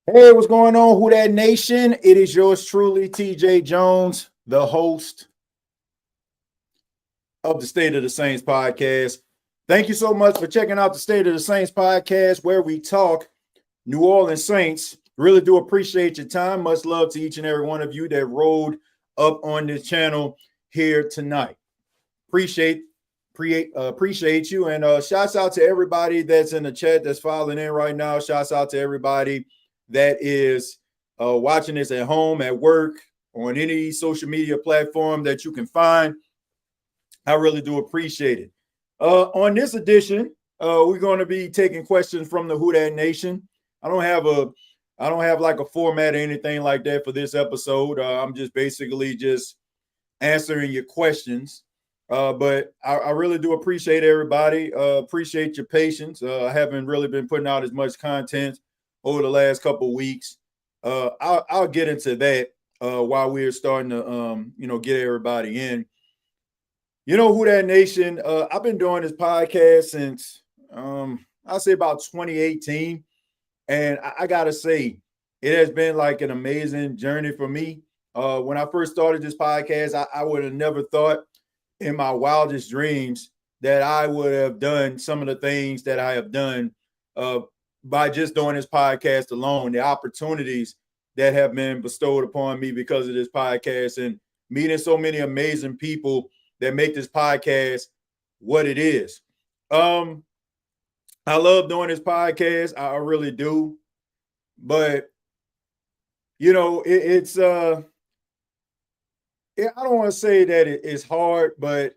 Hey, what's going on, Who Dat Nation? It is yours truly, TJ Jones, the host of the State of the Saints podcast. Thank you so much for checking out the State of the Saints podcast, where we talk New Orleans Saints. Really do appreciate your time. Much love to each and every one of you that rode up on this channel here tonight. Appreciate you, and shouts out to everybody that's in the chat that's filing in right now. Shouts out to everybody that is watching this at home, at work, on any social media platform that you can find. I really do appreciate it. On this edition, we're going to be taking questions from the Who Dat Nation. I don't have like a format or anything like that for this episode. I'm just basically just answering your questions. But I really do appreciate everybody. Appreciate your patience. I haven't really been putting out as much content over the last couple of weeks. I'll get into that while we're starting to get everybody in. Who Dat Nation? I've been doing this podcast since I'll say about 2018, and I gotta say it has been like an amazing journey for me. When I first started this podcast, I would have never thought in my wildest dreams that I would have done some of the things that I have done by just doing this podcast alone. The opportunities that have been bestowed upon me because of this podcast, and meeting so many amazing people that make this podcast what it is. I love doing this podcast. I really do. But it's I don't want to say that it's hard, but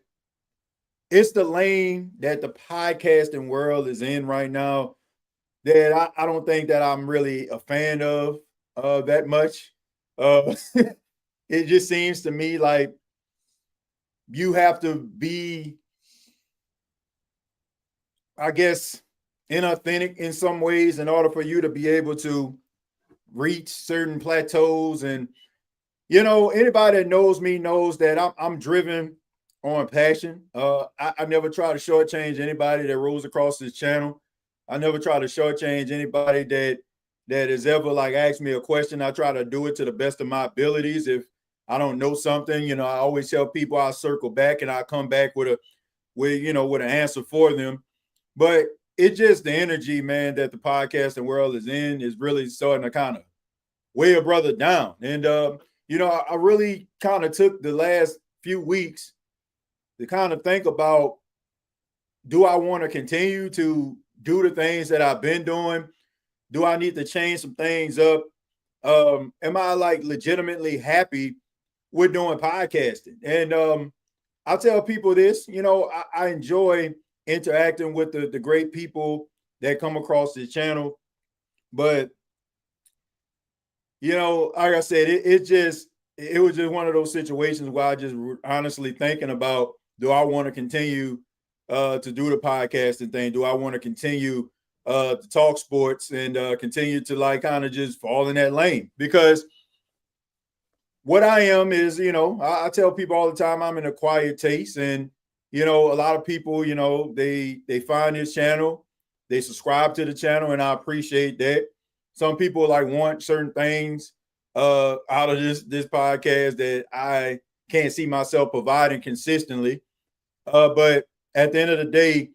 it's the lane that the podcasting world is in right now that I don't think that I'm really a fan of that much. It just seems to me like you have to be, I guess, inauthentic in some ways in order for you to be able to reach certain plateaus. And anybody that knows me knows that I'm driven on passion. I never try to shortchange anybody that rolls across this channel. I never try to shortchange anybody that has ever like asked me a question. I try to do it to the best of my abilities. If I don't know something, I always tell people I'll circle back and I'll come back with an answer for them. But it's just the energy, man, that the podcasting world is in is really starting to kind of weigh a brother down. And I really kind of took the last few weeks to kind of think about, do I want to continue to do the things that I've been doing? Do I need to change some things up? Am I like legitimately happy with doing podcasting? And I'll tell people this, I enjoy interacting with the great people that come across this channel. But, like I said, it was just one of those situations where I just honestly thinking about, do I want to continue to do the podcasting thing? Do I want to continue to talk sports and continue to like kind of just fall in that lane? Because what I am is, I tell people all the time I'm an acquired taste. And, a lot of people, they find this channel, they subscribe to the channel, and I appreciate that. Some people like want certain things out of this podcast that I can't see myself providing consistently. But at the end of the day,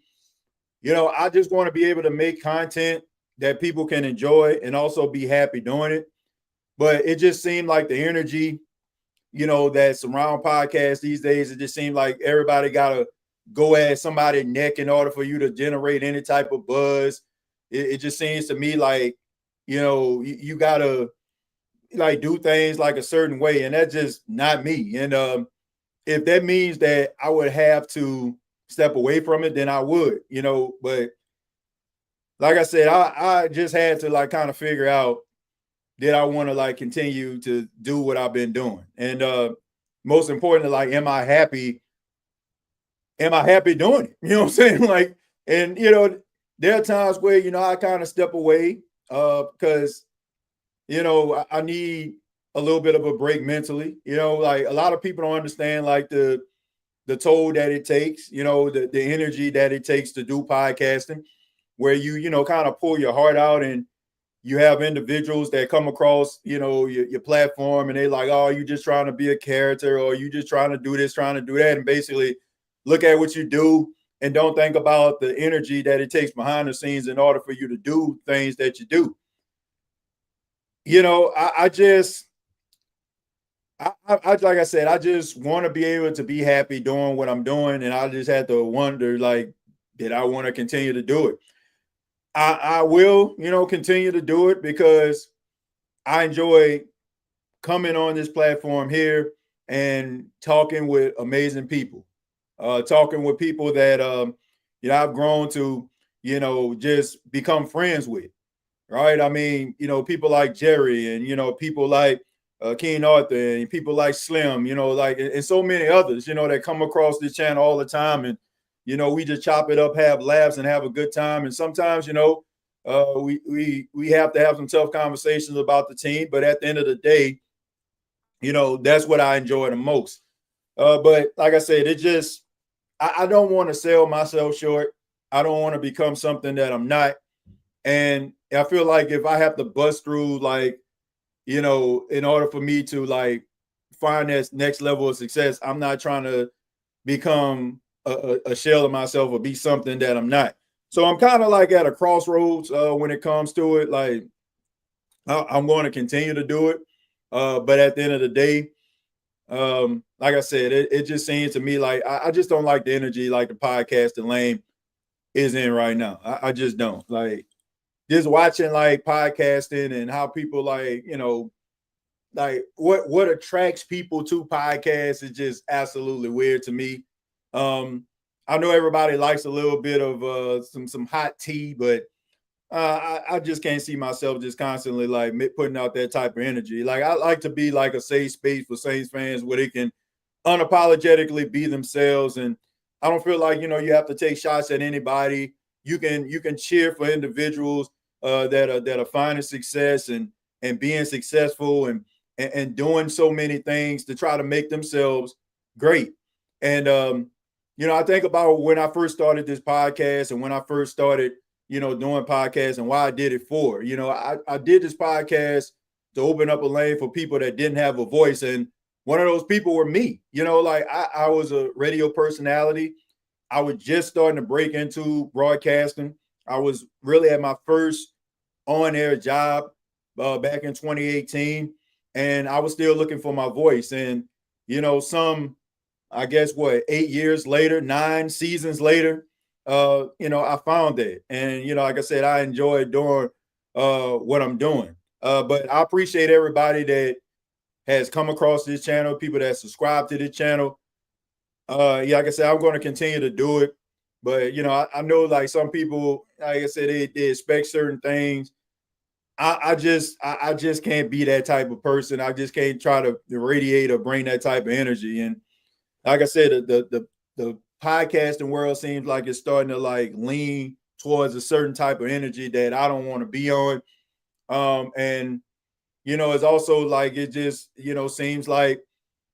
I just want to be able to make content that people can enjoy and also be happy doing it. But it just seemed like the energy, that surround podcasts these days, it just seemed like everybody got to go at somebody's neck in order for you to generate any type of buzz. It just seems to me like, you got to like do things like a certain way. And that's just not me. And if that means that I would have to step away from it, then I would, but like I said, I just had to like kind of figure out, did I want to like continue to do what I've been doing? And most importantly, like, am I happy doing it? You know what I'm saying? Like, and there are times where, I kind of step away because, I need a little bit of a break mentally. Like a lot of people don't understand like the toll that it takes, the energy that it takes to do podcasting, where you kind of pull your heart out and you have individuals that come across, your platform, and they like, oh, you just trying to be a character, or you just trying to do this, trying to do that, and basically look at what you do and don't think about the energy that it takes behind the scenes in order for you to do things that you do. Like I said, I just want to be able to be happy doing what I'm doing, and I just had to wonder, like, did I want to continue to do it? I will, continue to do it because I enjoy coming on this platform here and talking with amazing people, talking with people that I've grown to, just become friends with. Right? I mean, people like Jerry, and people like King Arthur, and people like Slim, like, and so many others, that come across this channel all the time, and we just chop it up, have laughs, and have a good time. And sometimes, we have to have some tough conversations about the team, but at the end of the day, that's what I enjoy the most. But like I said, I don't want to sell myself short. I don't want to become something that I'm not. And I feel like if I have to bust through, like, in order for me to like find that next level of success, I'm not trying to become a shell of myself or be something that I'm not. So I'm kind of like at a crossroads when it comes to it. Like, I'm going to continue to do it. But at the end of the day, like I said, it just seems to me like I just don't like the energy like the podcasting lane is in right now. I just don't. Like, just watching like podcasting and how people like, like what attracts people to podcasts is just absolutely weird to me. I know everybody likes a little bit of some hot tea, but I just can't see myself just constantly like putting out that type of energy. Like, I like to be like a safe space for Saints fans where they can unapologetically be themselves, and I don't feel like you have to take shots at anybody. You can cheer for individuals that are finding success and being successful and doing so many things to try to make themselves great. And I think about when I first started this podcast and when I first started doing podcasts and why I did it for. I did this podcast to open up a lane for people that didn't have a voice, and one of those people were me. Like I was a radio personality. I was just starting to break into broadcasting. I was really at my first on-air job back in 2018, and I was still looking for my voice. And I guess 8 years later, 9 seasons later, I found it. And like I said, I enjoy doing what I'm doing. But I appreciate everybody that has come across this channel, people that subscribe to this channel. Like I said, I'm going to continue to do it. But I know like some people, like I said, they expect certain things. I just can't be that type of person. I just can't try to radiate or bring that type of energy. And like I said, the podcasting world seems like it's starting to like lean towards a certain type of energy that I don't want to be on. And it's also like it just seems like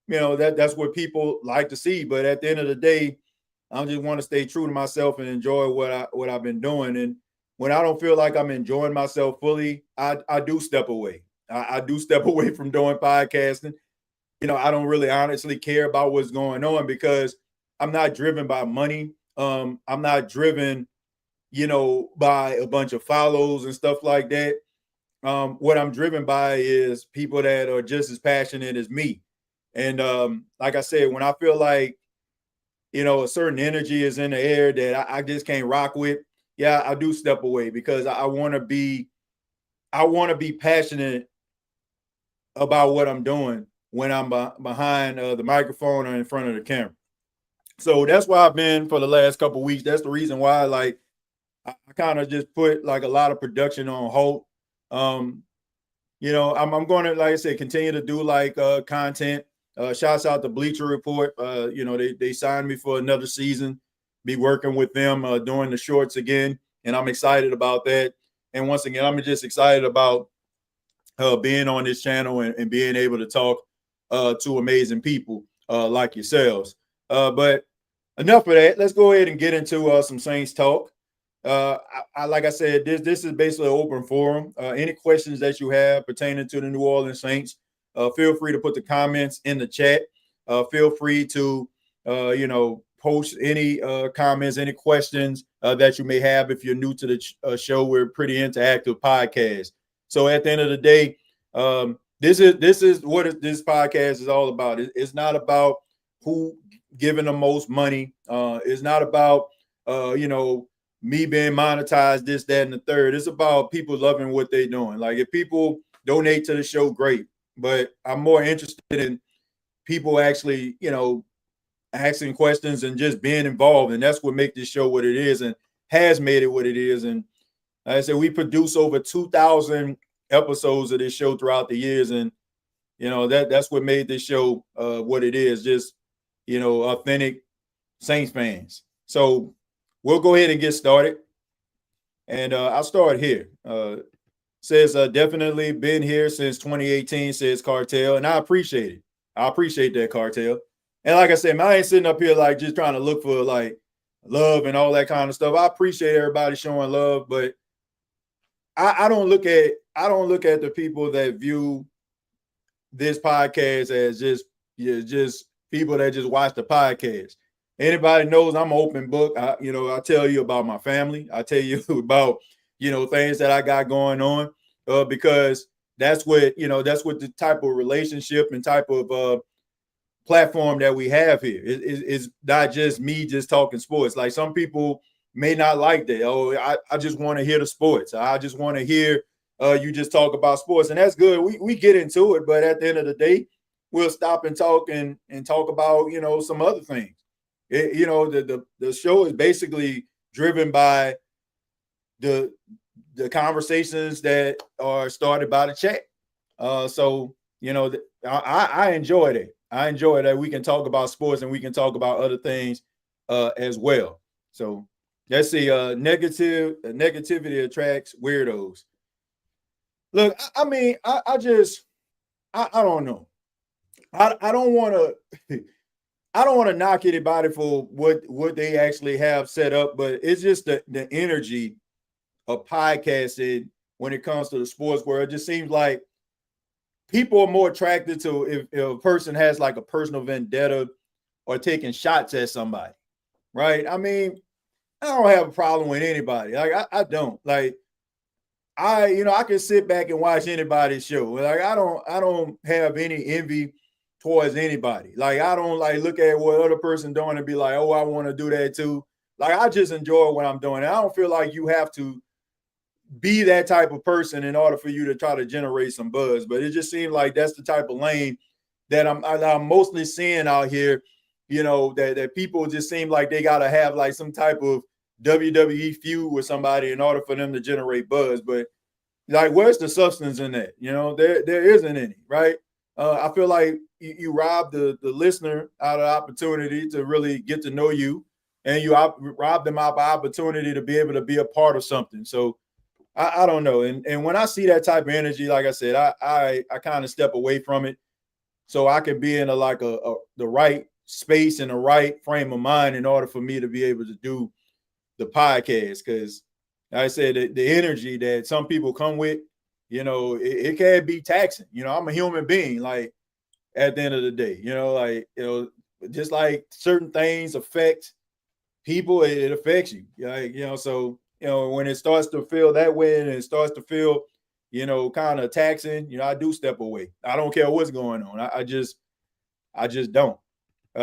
that's what people like to see. But at the end of the day, I just want to stay true to myself and enjoy what I've been doing. And when I don't feel like I'm enjoying myself fully, I do step away. I do step away from doing podcasting. I don't really honestly care about what's going on because I'm not driven by money. I'm not driven, by a bunch of follows and stuff like that. What I'm driven by is people that are just as passionate as me. And like I said, when I feel like, a certain energy is in the air that I just can't rock with, yeah, I do step away because I want to be passionate about what I'm doing when I'm behind the microphone or in front of the camera. So that's why I've been for the last couple of weeks. That's the reason why, like, I kind of just put like a lot of production on hold. I'm going to, like I said, continue to do like content. Shouts out to Bleacher Report. They signed me for another season. Be working with them doing the shorts again, and I'm excited about that. And once again, I'm just excited about being on this channel and being able to talk to amazing people like yourselves. But enough of that. Let's go ahead and get into some Saints talk. Like I said, this is basically an open forum. Any questions that you have pertaining to the New Orleans Saints, feel free to put the comments in the chat. Feel free to post any comments, any questions that you may have. If you're new to the show, we're a pretty interactive podcast. So at the end of the day, this is what this podcast is all about. It's not about who giving the most money. It's not about me being monetized, this, that, and the third. It's about people loving what they're doing. Like if people donate to the show, great. But I'm more interested in people actually, asking questions and just being involved. And that's what makes this show what it is and has made it what it is. And like I said, we produce over 2,000 episodes of this show throughout the years. And, that's what made this show what it is, just, authentic Saints fans. So we'll go ahead and get started. And I'll start here. Says definitely been here since 2018, says Cartel. And I appreciate it. I appreciate that, Cartel. And like I said, man, I ain't sitting up here like just trying to look for like love and all that kind of stuff. I appreciate everybody showing love, but I don't look at the people that view this podcast as just people that just watch the podcast. Anybody knows I'm an open book. I tell you about my family. I tell you about, things that I got going on because that's what the type of relationship and type of platform that we have here. It's not just me just talking sports. Like some people may not like that. Oh, I just want to hear the sports. I just want to hear you just talk about sports. And that's good. We get into it. But at the end of the day, we'll stop and talk about, some other things. The show is basically driven by the conversations that are started by the chat. So I enjoy that. I enjoy that we can talk about sports and we can talk about other things as well. So let's see. Negativity attracts weirdos. Look, I mean, I don't know. I don't want to. I don't want to knock anybody for what they actually have set up, but it's just the energy of podcasting when it comes to the sports world. It just seems like people are more attracted to if a person has like a personal vendetta or taking shots at somebody, right? I mean, I don't have a problem with anybody. Like I don't. Like I can sit back and watch anybody's show. Like I don't have any envy towards anybody. Like I don't like look at what other person doing and be like, oh, I want to do that too. Like I just enjoy what I'm doing. And I don't feel like you have to be that type of person in order for you to try to generate some buzz. But it just seems like that's the type of lane that I'm mostly seeing out here, that people just seem like they got to have like some type of WWE feud with somebody in order for them to generate buzz. But like, where's the substance in that? There isn't any, right? I feel like you rob the listener out of the opportunity to really get to know you, and you rob them out of opportunity to be able to be a part of something. So I don't know. And when I see that type of energy, like I said, I kind of step away from it so I can be in the right space and the right frame of mind in order for me to be able to do the podcast. Because like I said, the energy that some people come with, it can be taxing. I'm a human being, like at the end of the day, just like certain things affect people, it affects you. So when it starts to feel that way and it starts to feel, kind of taxing, I do step away. I don't care what's going on. I just don't.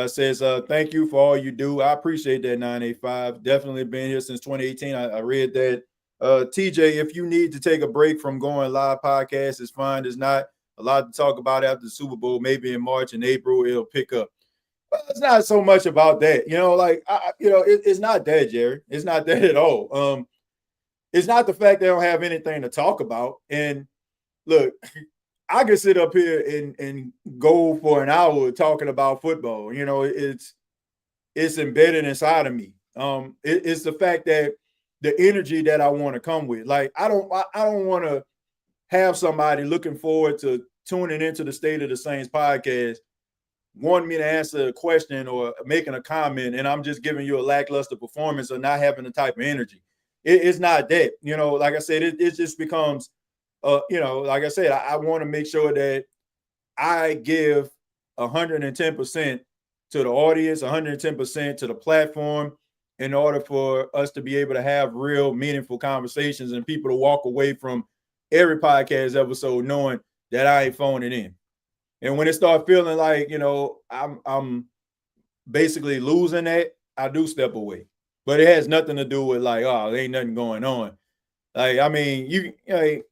Says, thank you for all you do. I appreciate that, 985. Definitely been here since 2018. I read that. TJ, if you need to take a break from going live podcast, it's fine. There's not a lot to talk about after the Super Bowl. Maybe in March and April, it'll pick up. But it's not so much about that. It's not that, Jerry. It's not that at all. It's not the fact they don't have anything to talk about. And look, I could sit up here and go for an hour talking about football. It's embedded inside of me. It's the fact that the energy that I want to come with. Like I don't want to have somebody looking forward to tuning into the State of the Saints podcast, wanting me to answer a question or making a comment, and I'm just giving you a lackluster performance or not having the type of energy. it's not that, like I said, it just becomes, like I said, I want to make sure that I give 110% to the audience, 110% to the platform, in order for us to be able to have real meaningful conversations and people to walk away from every podcast episode knowing that I ain't phoning in. And when it starts feeling like, I'm basically losing that, I do step away. But it has nothing to do with like, oh, there ain't nothing going on. Like, I mean, the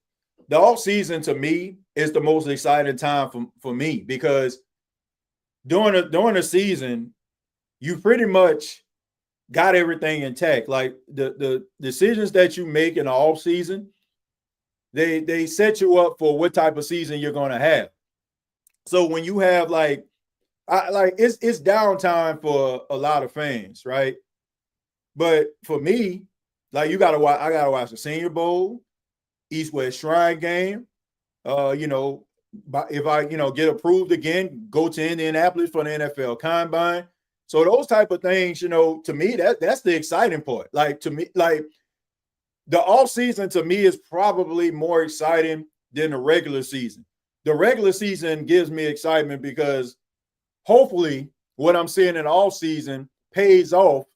off season to me is the most exciting time for me, because during the season, you pretty much got everything intact. Like the decisions that you make in the off season, they set you up for what type of season you're going to have. So when you have it's downtime for a lot of fans, right? But for me, like I gotta watch the Senior Bowl, East-West Shrine game. If I get approved again, go to Indianapolis for the NFL Combine. So those type of things, to me, that's the exciting part. Like, to me, like the off season to me is probably more exciting than the regular season. The regular season gives me excitement because hopefully what I'm seeing in the off season pays off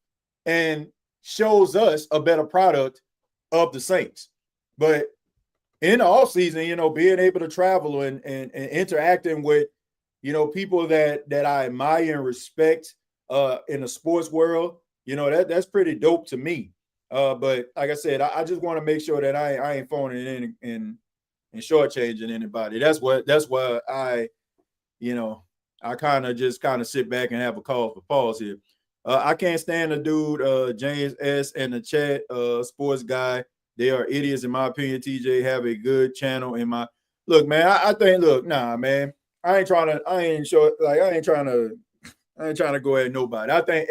and shows us a better product of the Saints. But in the off season, being able to travel and interacting with, people that I admire and respect in the sports world, that's pretty dope to me. But like I said, I just want to make sure that I ain't phoning in and shortchanging anybody. That's why I kind of sit back and have a call for pause here. I can't stand the dude, James S. and the chat, sports guy. They are idiots, in my opinion. TJ have a good channel in my look, man. I think, nah, man. I ain't trying to go at nobody. I think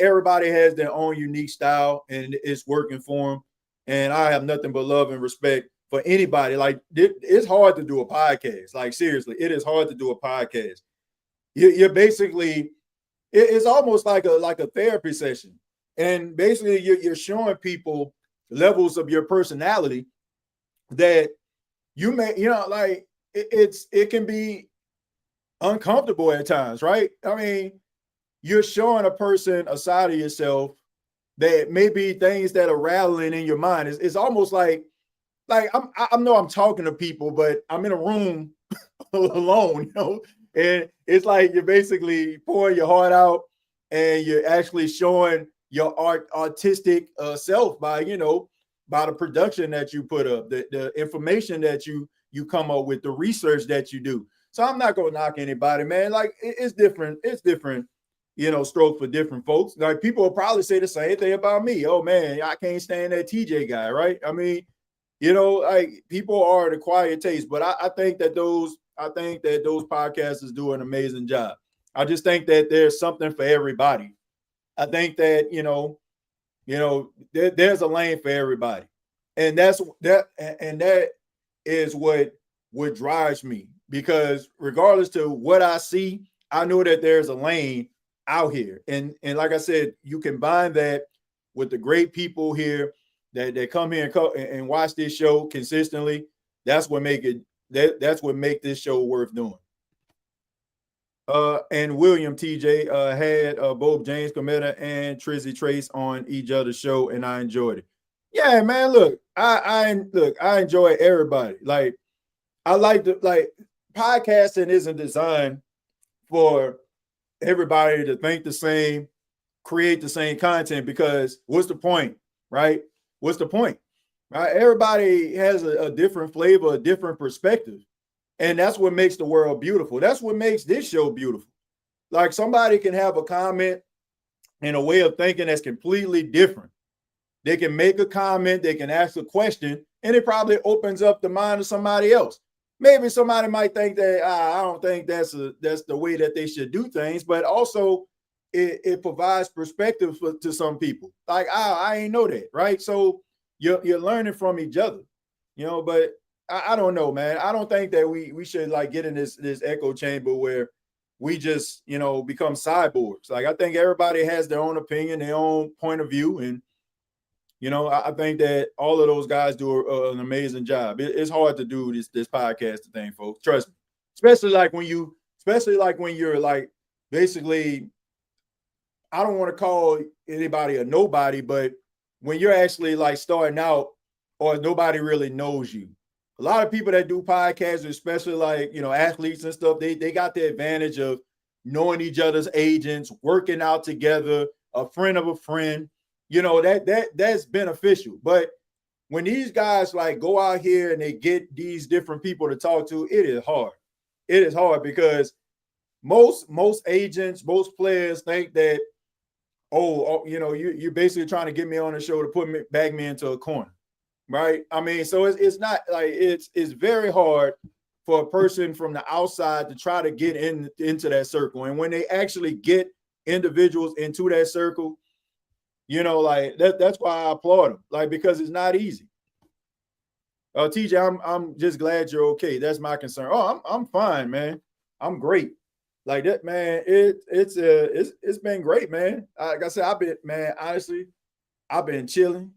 everybody has their own unique style and it's working for them. And I have nothing but love and respect for anybody. Like, it's hard to do a podcast. Like, seriously, it is hard to do a podcast. You're basically, it's almost like a therapy session. And basically you're showing people levels of your personality that you may, like it can be uncomfortable at times, right? I mean, you're showing a person a side of yourself that may be things that are rattling in your mind. It's almost like I know I'm talking to people, but I'm in a room alone, and it's like you're basically pouring your heart out and you're actually showing your artistic self by the production that you put up, the information that you come up with, the research that you do. So I'm not gonna knock anybody, man. Like, it's different. It's different, stroke for different folks. Like, people will probably say the same thing about me. Oh man, I can't stand that TJ guy, right? I mean, like, people are the quiet taste, but I think that those podcasters do an amazing job. I just think that there's something for everybody. I think that there's a lane for everybody, and that is what drives me, because regardless to what I see, I know that there's a lane out here, and like I said, you combine that with the great people here that come here and watch this show consistently. That's what make this show worth doing. And William TJ had both James Cometa and Trizzy Trace on each other's show, and I enjoyed it. Yeah, man. Look, I enjoy everybody. Like, I like podcasting isn't designed for everybody to think the same, create the same content, because what's the point, right? What's the point? Right? Everybody has a different flavor, a different perspective. And that's what makes the world beautiful. That's what makes this show beautiful. Like, somebody can have a comment and a way of thinking that's completely different. They can make a comment, they can ask a question, and it probably opens up the mind of somebody else. Maybe somebody might think that I don't think that's the way that they should do things, but also it provides perspective to some people. Like, I ain't know that, right? So you're learning from each other, but I don't know, man. I don't think that we should like get in this echo chamber where we just, become cyborgs. Like, I think everybody has their own opinion, their own point of view. And, You know, I think that all of those guys do an amazing job. It's hard to do this podcast thing, folks. Trust me. Especially like when you're like basically, I don't want to call anybody a nobody, but when you're actually like starting out or nobody really knows you. A lot of people that do podcasts, especially like, athletes and stuff, they got the advantage of knowing each other's agents, working out together, a friend of a friend. That's beneficial. But when these guys like go out here and they get these different people to talk to, it is hard. It is hard because most agents, most players think that, you're basically trying to get me on the show to back me into a corner, right? I mean, so it's not like it's very hard for a person from the outside to try to get into that circle. And when they actually get individuals into that circle, like that's why I applaud them, like, because it's not easy. TJ, I'm just glad you're okay. That's my concern. Oh, I'm fine, man. I'm great. Like that, man. It's been great, man. Like I said, I've been chilling.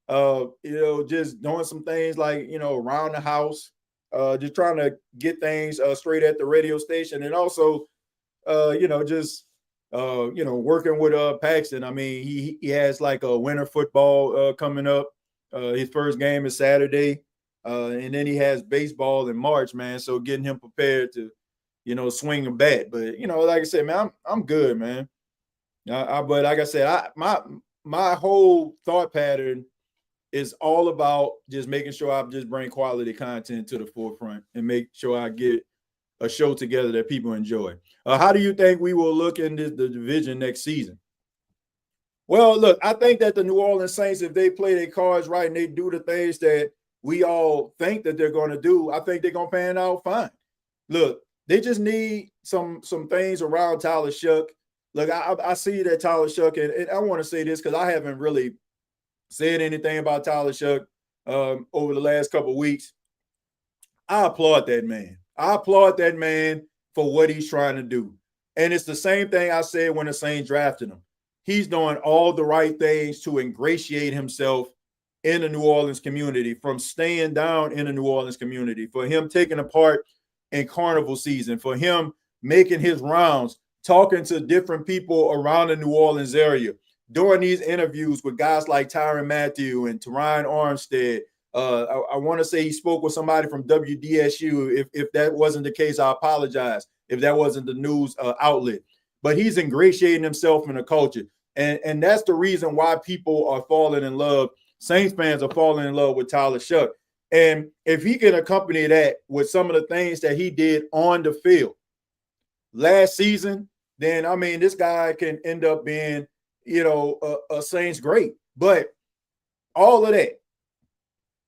Just doing some things like around the house, just trying to get things straight at the radio station, and also, working with Paxton. I mean, he has like a winter football coming up. His first game is Saturday, and then he has baseball in March, man. So getting him prepared to, swing a bat. But like I said, man, I'm good, man. But like I said, my whole thought pattern is all about just making sure I just bring quality content to the forefront and make sure I get a show together that people enjoy. How do you think we will look in the division next season? Well, look, I think that the New Orleans Saints, if they play their cards right and they do the things that we all think that they're going to do, I think they're going to pan out fine. Look, they just need some things around Tyler Shough. Look, I see that Tyler Shough, and I want to say this because I haven't really said anything about Tyler Shough over the last couple of weeks. I applaud that man. I applaud that man for what he's trying to do. And it's the same thing I said when the Saints drafted him. He's doing all the right things to ingratiate himself in the New Orleans community, from staying down in the New Orleans community, for him taking a part in carnival season, for him making his rounds, talking to different people around the New Orleans area, doing these interviews with guys like Tyrann Mathieu and Teron Armstead. I want to say he spoke with somebody from WDSU. If that wasn't the case, I apologize if that wasn't the news outlet. But he's ingratiating himself in the culture. And that's the reason why people are falling in love. Saints fans are falling in love with Tyler Shough. And if he can accompany that with some of the things that he did on the field last season, then, I mean, this guy can end up being, a Saints great. But all of that,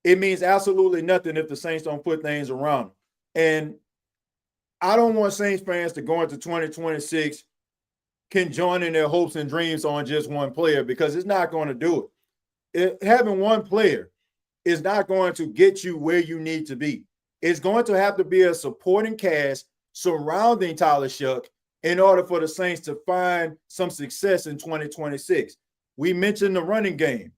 it means absolutely nothing if the Saints don't put things around him. And I don't want Saints fans to go into 2026 conjoining their hopes and dreams on just one player, because it's not going to do it. Having one player is not going to get you where you need to be. It's going to have to be a supporting cast surrounding Tyler Shough in order for the Saints to find some success in 2026. We mentioned the running game.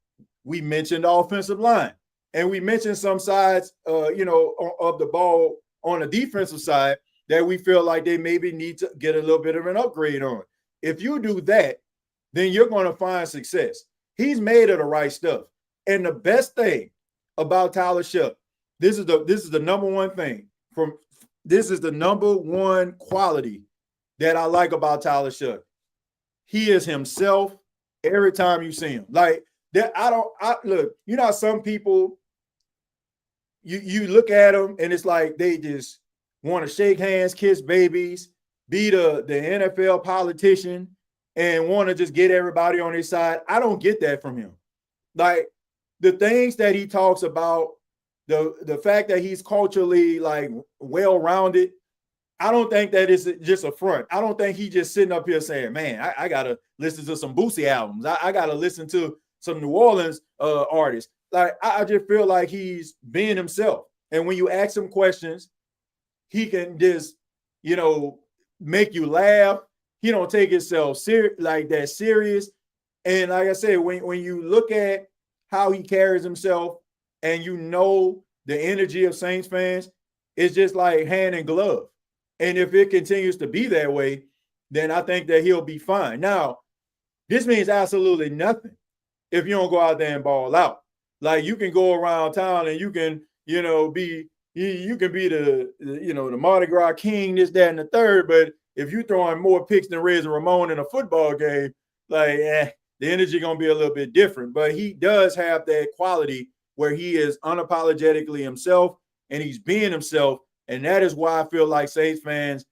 We mentioned the offensive line. And we mentioned some sides, of the ball on the defensive side that we feel like they maybe need to get a little bit of an upgrade on. If you do that, then you're going to find success. He's made of the right stuff. And the best thing about Tyler Shough, this is the number one thing. This is the number one quality that I like about Tyler Shough. He is himself every time you see him. Like that, look, some people, you look at them and it's like they just want to shake hands, kiss babies, be the NFL politician, and want to just get everybody on his side. I don't get that from him. Like the things that he talks about, the fact that he's culturally like well-rounded, I don't think that is just a front. I don't think he's just sitting up here saying, man, I got to listen to some Boosie albums. I got to listen to some New Orleans artists. Like, I just feel like he's being himself. And when you ask him questions, he can just, make you laugh. He don't take himself like that serious. And like I said, when you look at how he carries himself, and you know the energy of Saints fans, it's just like hand in glove. And if it continues to be that way, then I think that he'll be fine. Now, this means absolutely nothing if you don't go out there and ball out. Like, you can go around town and you can, be the Mardi Gras king, this, that, and the third. But if you're throwing more picks than Rez and Ramon in a football game, like, the energy gonna be a little bit different. But he does have that quality where he is unapologetically himself and he's being himself. And that is why I feel like Saints fans,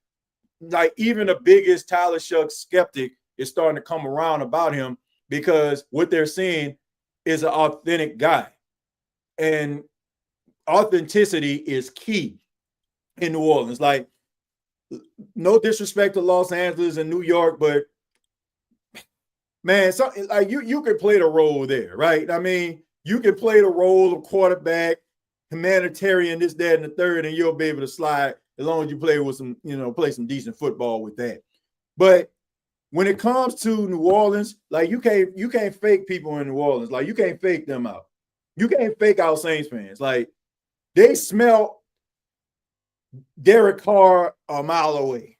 like even the biggest Tyler Shucks skeptic, is starting to come around about him, because what they're seeing is an authentic guy. And authenticity is key in New Orleans. Like, no disrespect to Los Angeles and New York, but man, like you could play the role there, right? I mean, you can play the role of quarterback, humanitarian, this, that, and the third, and you'll be able to slide as long as you play with some, play some decent football with that. But when it comes to New Orleans, like you can't fake people in New Orleans. Like, you can't fake them out. You can't fake out Saints fans. Like, they smell Derek Carr a mile away.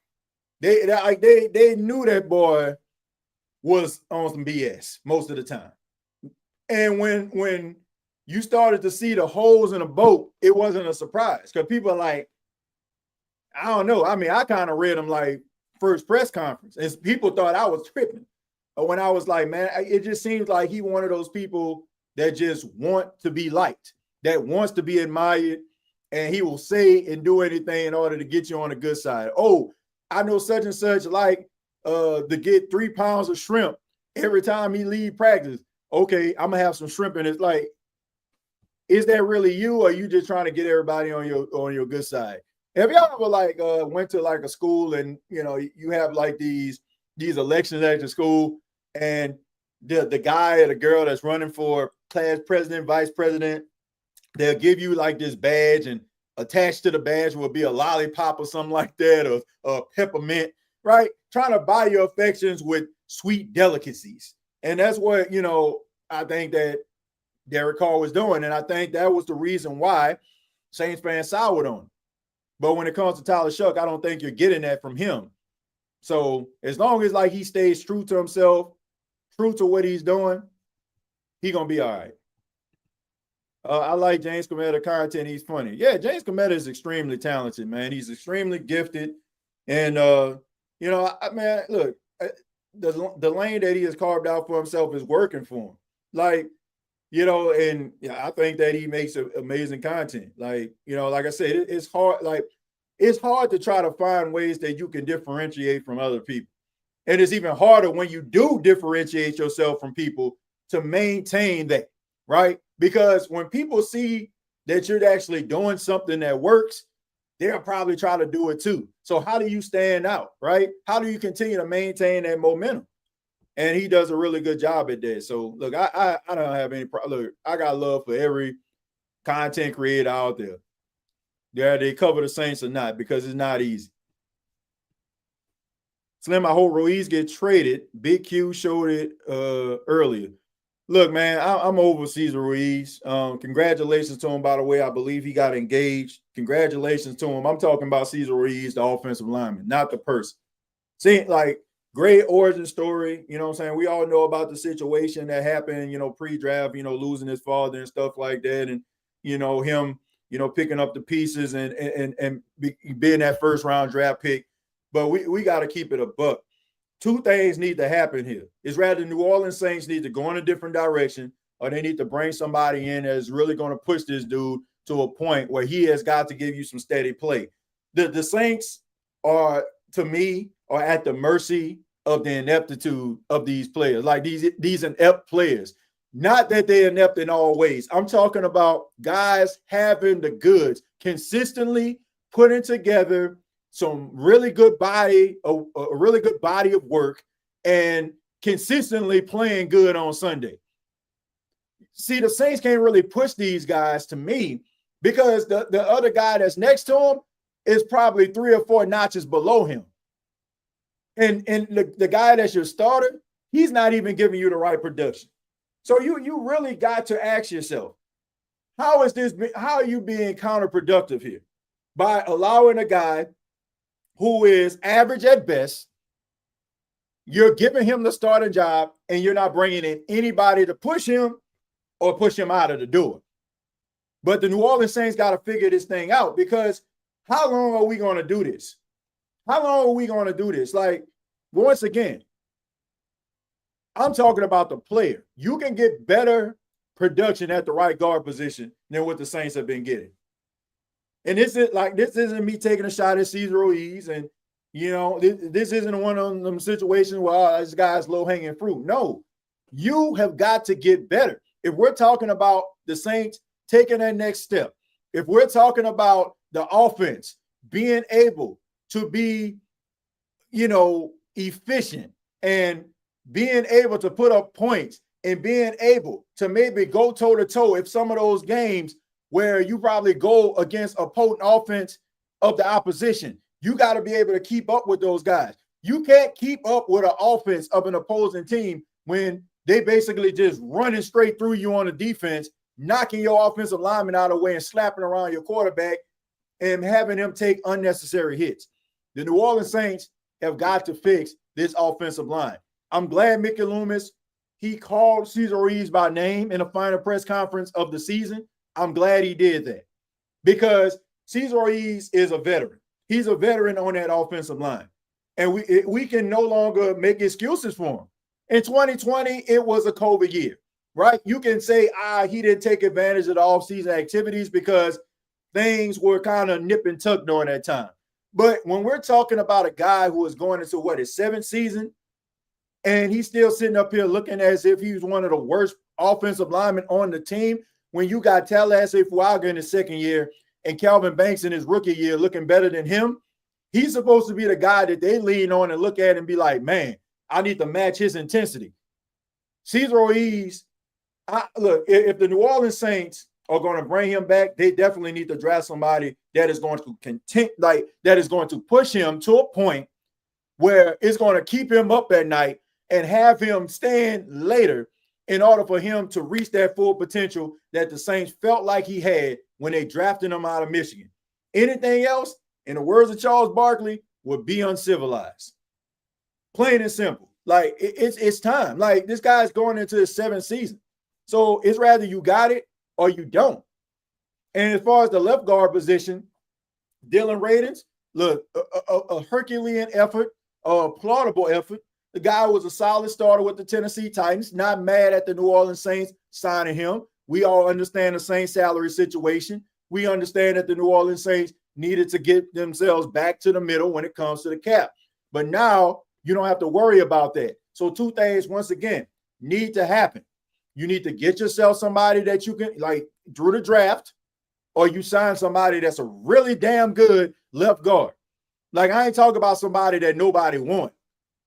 They knew that boy was on some BS most of the time. And when you started to see the holes in the boat, it wasn't a surprise, because people are like, I don't know. I mean, I kind of read them like first press conference, and people thought I was tripping. But when I was like, man, it just seems like he one of those people that just want to be liked, that wants to be admired, and he will say and do anything in order to get you on the good side. Oh, I know such and such like to get 3 pounds of shrimp every time he leave practice. Okay, I'm gonna have some shrimp, and it's like, is that really you, or are you just trying to get everybody on your good side? Have y'all ever like went to like a school and you have like these elections at the school, and the guy or the girl that's running for class president, vice president, they'll give you like this badge, and attached to the badge will be a lollipop or something like that, or a peppermint, right? Trying to buy your affections with sweet delicacies. And that's what, I think that Derek Carr was doing. And I think that was the reason why Saints fans soured on him. But when it comes to Tyler Shuck, I don't think you're getting that from him. So as long as like he stays true to himself, true to what he's doing, he's going to be all right. I like James Cometa content. He's funny. Yeah, James Cometa is extremely talented, man. He's extremely gifted. And, man, look, the lane that he has carved out for himself is working for him. Like, and I think that he makes amazing content. Like, like I said, it's hard. Like, it's hard to try to find ways that you can differentiate from other people. And it's even harder when you do differentiate yourself from people to maintain that, right? Because when people see that you're actually doing something that works, they'll probably try to do it too. So how do you stand out, right? How do you continue to maintain that momentum? And he does a really good job at that. So look, I don't have any problem. Look, I got love for every content creator out there. Yeah, they cover the Saints or not, because it's not easy. Slim, I hope Ruiz gets traded. Big Q showed it earlier. Look, man, I'm over Cesar Ruiz. Congratulations to him, by the way. I believe he got engaged. Congratulations to him. I'm talking about Cesar Ruiz, the offensive lineman, not the person. See, like, great origin story. You know what I'm saying? We all know about the situation that happened, pre-draft, losing his father and stuff like that. And, him, picking up the pieces and being that first round draft pick. But we got to keep it a buck. Two things need to happen here. It's rather New Orleans Saints need to go in a different direction, or they need to bring somebody in that's really going to push this dude to a point where he has got to give you some steady play. The Saints are, to me, are at the mercy of the ineptitude of these players, like these inept players. Not that they're inept in all ways. I'm talking about guys having the goods, consistently putting together some really good body, a really good body of work, and consistently playing good on Sunday. See, the Saints can't really push these guys, to me, because the other guy that's next to him is probably 3 or 4 notches below him. And the guy that's your starter, he's not even giving you the right production. So you really got to ask yourself, how are you being counterproductive here? By allowing a guy who is average at best, you're giving him the starting job, and you're not bringing in anybody to push him or push him out of the door. But the New Orleans Saints got to figure this thing out, because how long are we going to do this? How long are we going to do this? Like, once again, I'm talking about the player. You can get better production at the right guard position than what the Saints have been getting. And this isn't me taking a shot at Cesar Ruiz, and this isn't one of them situations where this guy's low-hanging fruit. No, you have got to get better. If we're talking about the Saints taking that next step, if we're talking about the offense being able to be, efficient and being able to put up points and being able to maybe go toe-to-toe if some of those games where you probably go against a potent offense of the opposition, you got to be able to keep up with those guys. You can't keep up with an offense of an opposing team when they basically just running straight through you on the defense, knocking your offensive lineman out of the way and slapping around your quarterback and having him take unnecessary hits. The New Orleans Saints have got to fix this offensive line. I'm glad Mickey Loomis, he called Cesar Ruiz by name in the final press conference of the season. I'm glad he did that, because Cesar Ruiz is a veteran. He's a veteran on that offensive line. And we can no longer make excuses for him. In 2020, it was a COVID year, right? You can say, he didn't take advantage of the offseason activities because things were kind of nip and tuck during that time. But when we're talking about a guy who is going into his 7th season, and he's still sitting up here looking as if he was one of the worst offensive linemen on the team, when you got Tallahassee Fuaga in his 2nd year and Calvin Banks in his rookie year looking better than him, he's supposed to be the guy that they lean on and look at and be like, man, I need to match his intensity. Cesar Ruiz, look, if the New Orleans Saints are going to bring him back, they definitely need to draft somebody that is going to that is going to push him to a point where it's going to keep him up at night and have him stand later in order for him to reach that full potential that the Saints felt like he had when they drafted him out of Michigan. Anything else, in the words of Charles Barkley, would be uncivilized. Plain and simple. Like, it's time. Like, this guy's going into his 7th season. So it's rather you got it or you don't. And as far as the left guard position, Dylan Radins, look, a Herculean effort, a plausible effort. The guy was a solid starter with the Tennessee Titans. Not mad at the New Orleans Saints signing him. We all understand the Saints salary situation. We understand that the New Orleans Saints needed to get themselves back to the middle when it comes to the cap. But now you don't have to worry about that. So 2 things, once again, need to happen. You need to get yourself somebody that you can, like, through the draft, or you sign somebody that's a really damn good left guard. Like, I ain't talking about somebody that nobody wants.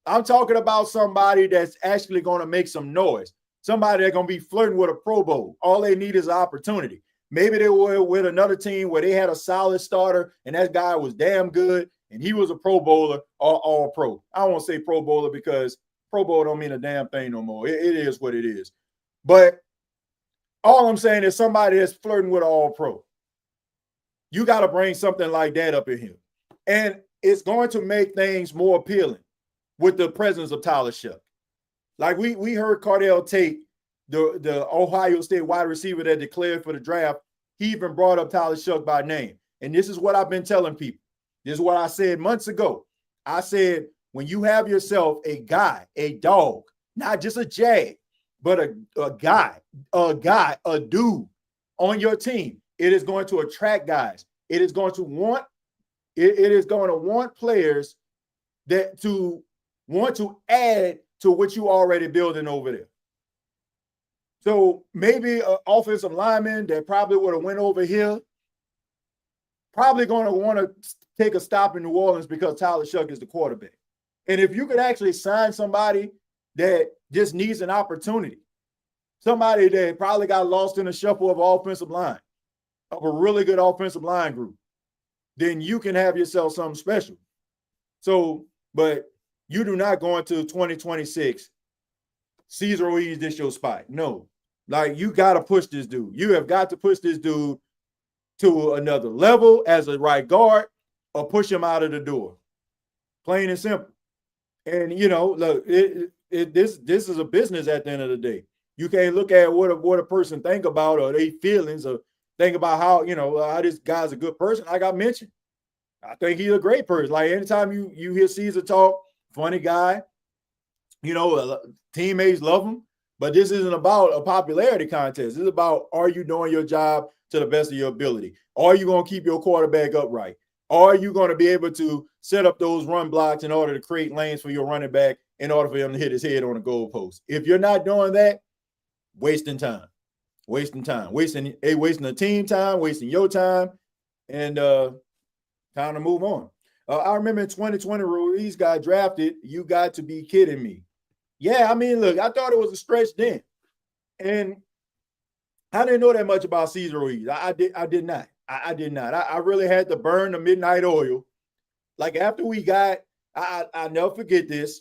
I'm talking about somebody that's actually going to make some noise. Somebody that's going to be flirting with a Pro Bowl. All they need is an opportunity. Maybe they were with another team where they had a solid starter and that guy was damn good and he was a Pro Bowler or all pro. I won't say Pro Bowler because Pro Bowl don't mean a damn thing no more. It is what it is. But all I'm saying is somebody that's flirting with all pro. You got to bring something like that up in here. And it's going to make things more appealing with the presence of Tyler Shuck. Like we heard Cardell Tate, the Ohio State wide receiver that declared for the draft, he even brought up Tyler Shuck by name. And this is what I've been telling people. This is what I said months ago. I said, when you have yourself a guy, a dog, not just a jag, but a guy, a dude on your team, it is going to attract guys. It is going to want players that to want to add to what you already building over there. So maybe an offensive lineman that probably would have went over here, probably going to want to take a stop in New Orleans because Tyler Shuck is the quarterback. And if you could actually sign somebody that just needs an opportunity, somebody that probably got lost in the shuffle of offensive line, of a really good offensive line group, then you can have yourself something special. So, but you do not go into 2026 Cesar Ruiz, this your spot. No, like you got to push this dude. You have got to push this dude to another level as a right guard or push him out of the door. Plain and simple. And look, this is a business at the end of the day. You can't look at what a person think about or their feelings or think about how how this guy's a good person. Like I mentioned, I think he's a great person. Like anytime you hear Caesar talk, funny guy, teammates love him. But this isn't about a popularity contest. It's about, are you doing your job to the best of your ability? Are you going to keep your quarterback upright? Are you going to be able to set up those run blocks in order to create lanes for your running back in order for him to hit his head on the goalpost? If you're not doing that, wasting time, wasting the team time, wasting your time, and time to move on. I remember in 2020, Ruiz got drafted. You got to be kidding me. Yeah, I mean, look, I thought it was a stretch then. And I didn't know that much about Cesar Ruiz. I did not. I did not. I really had to burn the midnight oil. Like after we got, I never forget this.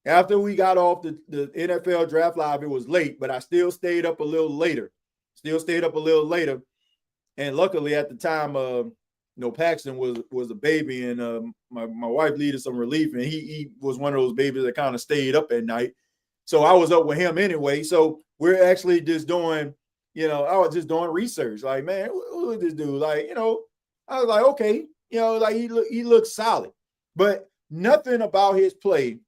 After we got off the NFL Draft Live, it was late, but I still stayed up a little later. And luckily at the time, Paxton was a baby, and my wife needed some relief, and he was one of those babies that kind of stayed up at night. So I was up with him anyway. So we're actually just doing, I was just doing research. Like, man, who is this dude? Like, I was like, okay, like he looks solid, but nothing about his play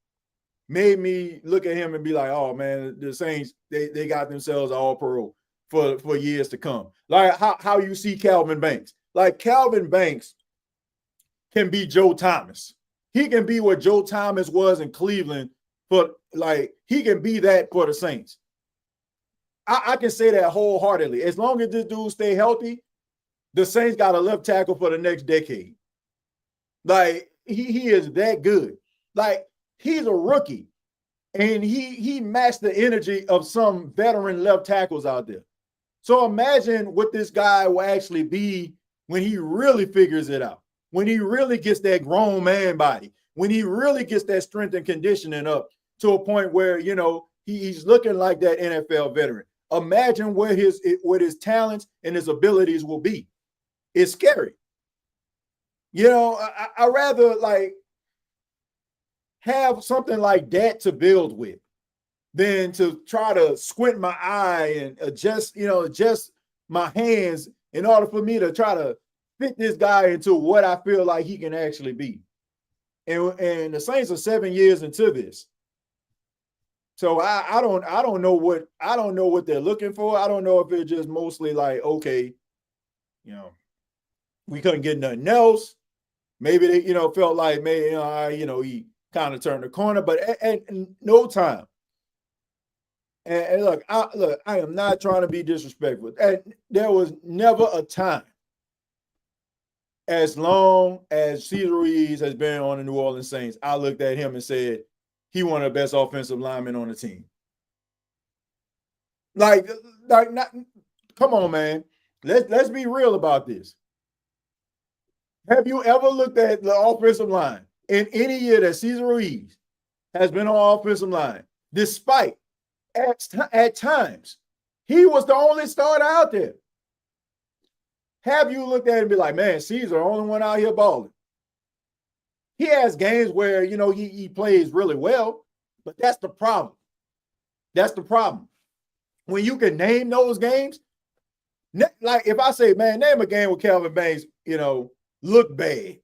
made me look at him and be like, oh man, the Saints, they got themselves all pro for years to come. Like how you see Calvin Banks. Like Calvin Banks can be Joe Thomas. He can be what Joe Thomas was in Cleveland, but like he can be that for the Saints. I can say that wholeheartedly. As long as this dude stay healthy, the Saints got a left tackle for the next decade. Like he is that good. Like he's a rookie, and he matched the energy of some veteran left tackles out there. So imagine what this guy will actually be when he really figures it out, when he really gets that grown man body, when he really gets that strength and conditioning up to a point where, he's looking like that NFL veteran. Imagine what his talents and his abilities will be. It's scary. I rather like have something like that to build with than to try to squint my eye and adjust my hands in order for me to try to fit this guy into what I feel like he can actually be. And the Saints are 7 years into this. So I don't know what they're looking for. I don't know if it's just mostly like, okay, we couldn't get nothing else. Maybe they, felt like maybe, he kind of turned the corner, but at no time. And look, I am not trying to be disrespectful. There was never a time, as long as Cesar Ruiz has been on the New Orleans Saints, I looked at him and said, he one of the best offensive linemen on the team. Like not, come on, man. Let's be real about this. Have you ever looked at the offensive line in any year that Cesar Ruiz has been on offensive line, despite at times he was the only starter out there? Have you looked at it and be like, man, Cesar, the only one out here balling? He has games where, he plays really well, but that's the problem. That's the problem. When you can name those games, like if I say, man, name a game with Calvin Banks, look bad.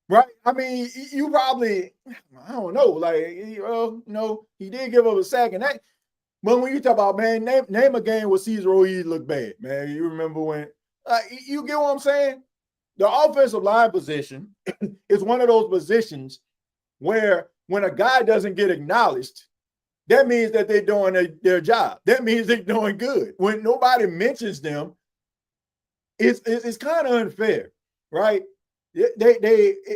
Right? I mean, you probably, I don't know, like, he did give up a sack and that. But when you talk about, man, name a game where Cesar Ruiz looked bad, man. You remember when, you get what I'm saying? The offensive line position is one of those positions where when a guy doesn't get acknowledged, that means that they're doing their job. That means they're doing good. When nobody mentions them, it's kind of unfair, right? If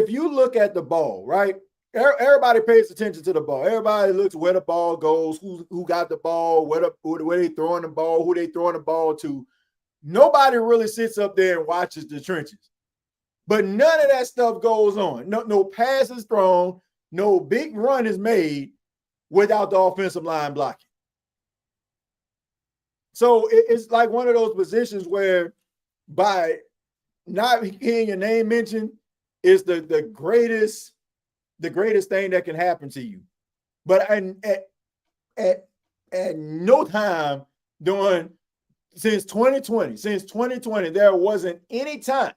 you look at the ball, right? Everybody pays attention to the ball. Everybody looks where the ball goes, who got the ball, where they throwing the ball, who they throwing the ball to. Nobody really sits up there and watches the trenches. But none of that stuff goes on. No passes thrown. no big run is made without the offensive line blocking. So it's like one of those positions where by not hearing your name mentioned is the greatest thing that can happen to you. But at no time since 2020, there wasn't any time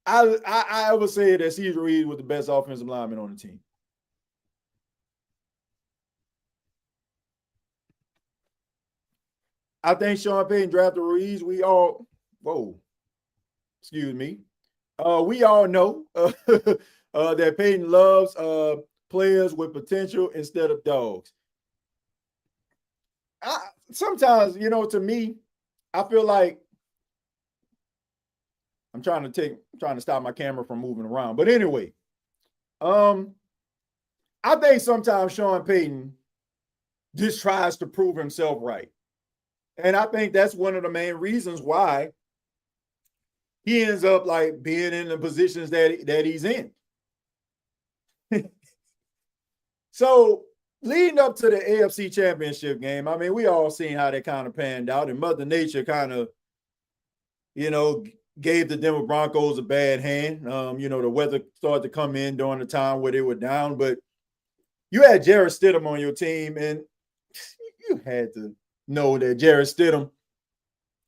I would say that Cesar Reed was the best offensive lineman on the team. I think Sean Payton drafted Ruiz. We all know that Payton loves players with potential instead of dogs. Sometimes, to me, I feel like I'm trying to stop my camera from moving around. But anyway, I think sometimes Sean Payton just tries to prove himself right. And I think that's one of the main reasons why he ends up like being in the positions that he's in. So leading up to the AFC Championship game, I mean, we all seen how that kind of panned out, and Mother Nature kind of, gave the Denver Broncos a bad hand. The weather started to come in during the time where they were down, but you had Jarrett Stidham on your team, and you had to know that Jarrett Stidham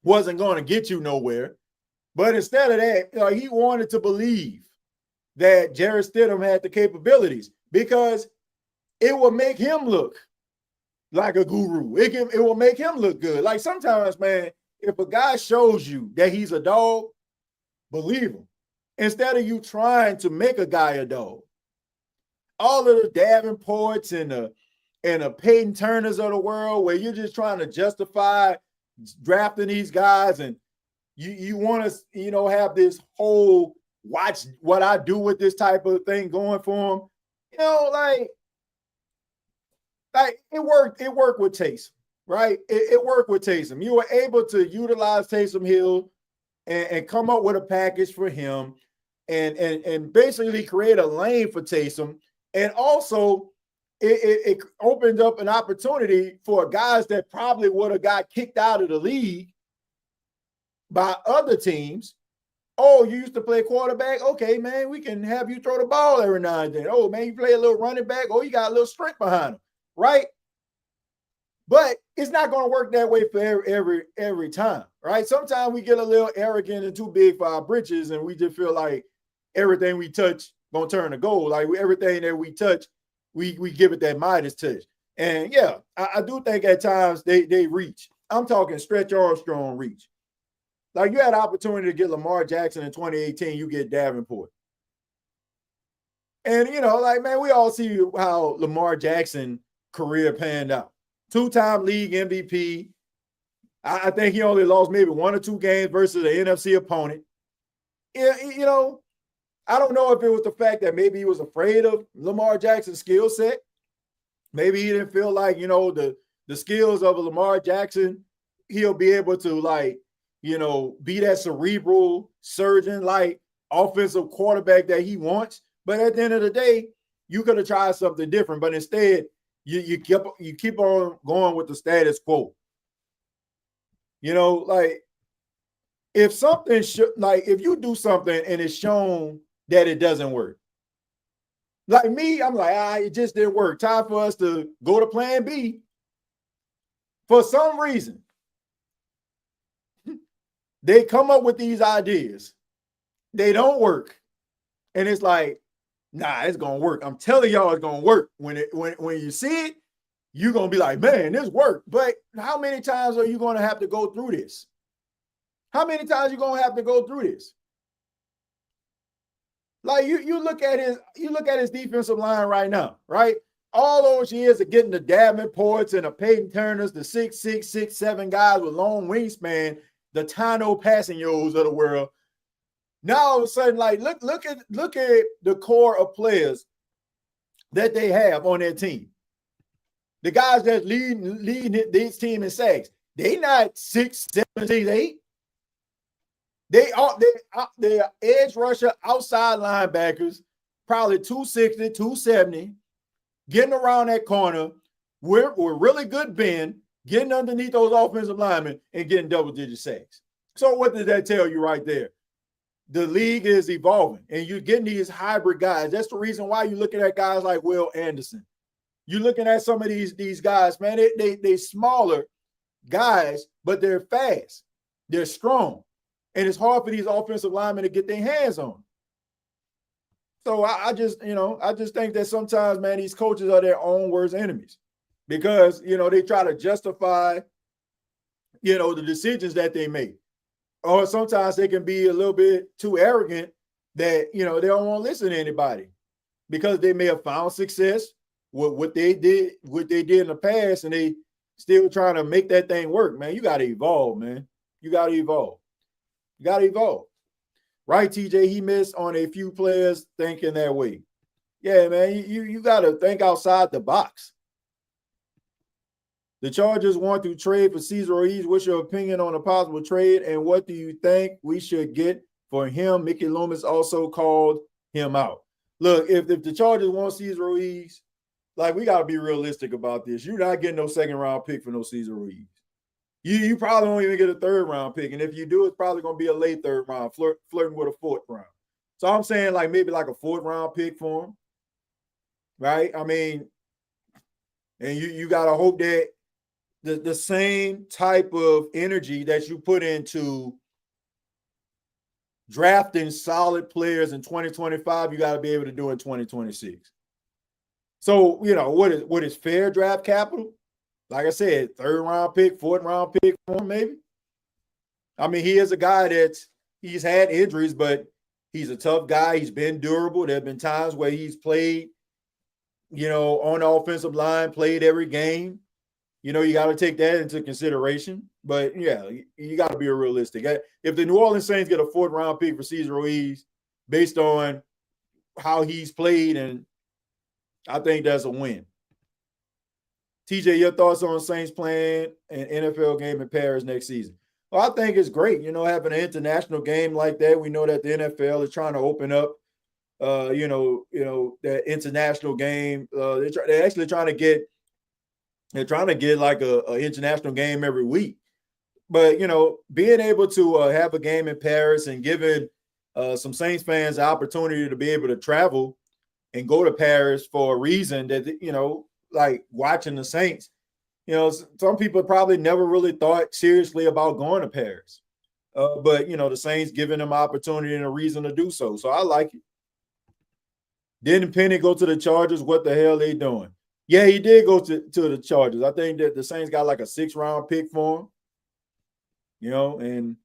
wasn't going to get you nowhere. But instead of that, he wanted to believe that Jarrett Stidham had the capabilities because it will make him look like a guru. It will make him look good. Like sometimes, man, if a guy shows you that he's a dog, believe him. Instead of you trying to make a guy a dog. All of the Davenports and the Peyton Turners of the world where you're just trying to justify drafting these guys and you want to, have this whole watch what I do with this type of thing going for them. Like it worked with Taysom, right? It worked with Taysom. You were able to utilize Taysom Hill and come up with a package for him and basically create a lane for Taysom. And also it opened up an opportunity for guys that probably would have got kicked out of the league by other teams. Oh, you used to play quarterback? Okay, man, we can have you throw the ball every now and then. Oh, man, you play a little running back? Oh, you got a little strength behind him, right? But it's not going to work that way for every time, right? Sometimes we get a little arrogant and too big for our britches, and we just feel like everything we touch going to turn to gold. Like everything that we touch, we give it that Midas touch. And yeah, I do think at times they reach. I'm talking Stretch Armstrong reach. Like you had an opportunity to get Lamar Jackson in 2018, you get Davenport. And, man, we all see how Lamar Jackson career panned out. 2-time league MVP. I think he only lost maybe 1 or 2 games versus an NFC opponent. I don't know if it was the fact that maybe he was afraid of Lamar Jackson's skill set. Maybe he didn't feel like, the skills of a Lamar Jackson, he'll be able to be that cerebral surgeon, like offensive quarterback that he wants. But at the end of the day, you could have tried something different. But instead, you keep on going with the status quo. If something if you do something and it's shown that it doesn't work. Like me, I'm like, it just didn't work. Time for us to go to plan B. For some reason, they come up with these ideas. They don't work. And it's like, nah, it's going to work. I'm telling y'all it's going to work. When you see it, you're going to be like, man, this worked. But how many times are you going to have to go through this? How many times are you going to have to go through this? Like you look at his defensive line right now, right? All those years of getting the Davenports and the Peyton Turners, the 6'6", 6'7" guys with long wingspan, the Tano Passignos of the world. Now all of a sudden, look at the core of players that they have on their team. The guys that leading this team in sacks, they not 6, 7, 6, 8. They are edge rusher, outside linebackers, probably 260, 270, getting around that corner. We're really good bend, getting underneath those offensive linemen and getting double-digit sacks. So what does that tell you right there? The league is evolving, and you're getting these hybrid guys. That's the reason why you're looking at guys like Will Anderson. You're looking at some of these guys, man. They smaller guys, but they're fast. They're strong. And it's hard for these offensive linemen to get their hands on them. So I just think that sometimes, man, these coaches are their own worst enemies because, they try to justify, the decisions that they make. Or sometimes they can be a little bit too arrogant that, they don't want to listen to anybody because they may have found success with what they did in the past, and they still trying to make that thing work, man. You got to evolve, man. You got to evolve. Right, TJ? He missed on a few players thinking that way. Yeah, man, you got to think outside the box. The Chargers want to trade for Cesar Ruiz. What's your opinion on a possible trade, and what do you think we should get for him? Mickey Loomis also called him out. Look, if the Chargers want Cesar Ruiz, we got to be realistic about this. You're not getting no second-round pick for no Cesar Ruiz. You probably won't even get a third-round pick, and if you do, it's probably going to be a late third round, flirting with a fourth round. So I'm saying maybe a fourth-round pick for him, right? I mean, and you got to hope that the same type of energy that you put into drafting solid players in 2025, you got to be able to do in 2026. So, what is fair draft capital? Like I said, third-round pick, fourth-round pick for him, maybe. I mean, he is a guy he's had injuries, but he's a tough guy. He's been durable. There have been times where he's played, on the offensive line, played every game. You got to take that into consideration. But, yeah, you got to be realistic. If the New Orleans Saints get a fourth-round pick for Cesar Ruiz based on how he's played, and I think that's a win. TJ, your thoughts on Saints playing an NFL game in Paris next season? Well, I think it's great, having an international game like that. We know that the NFL is trying to open up, that international game. They're actually trying to get like a international game every week. But, being able to have a game in Paris and giving some Saints fans the opportunity to be able to travel and go to Paris for a reason that, like watching the Saints, some people probably never really thought seriously about going to Paris. But, the Saints giving them opportunity and a reason to do so. So I like it. Didn't Penny go to the Chargers? What the hell they doing? Yeah, he did go to the Chargers. I think that the Saints got like a 6th-round pick for him, and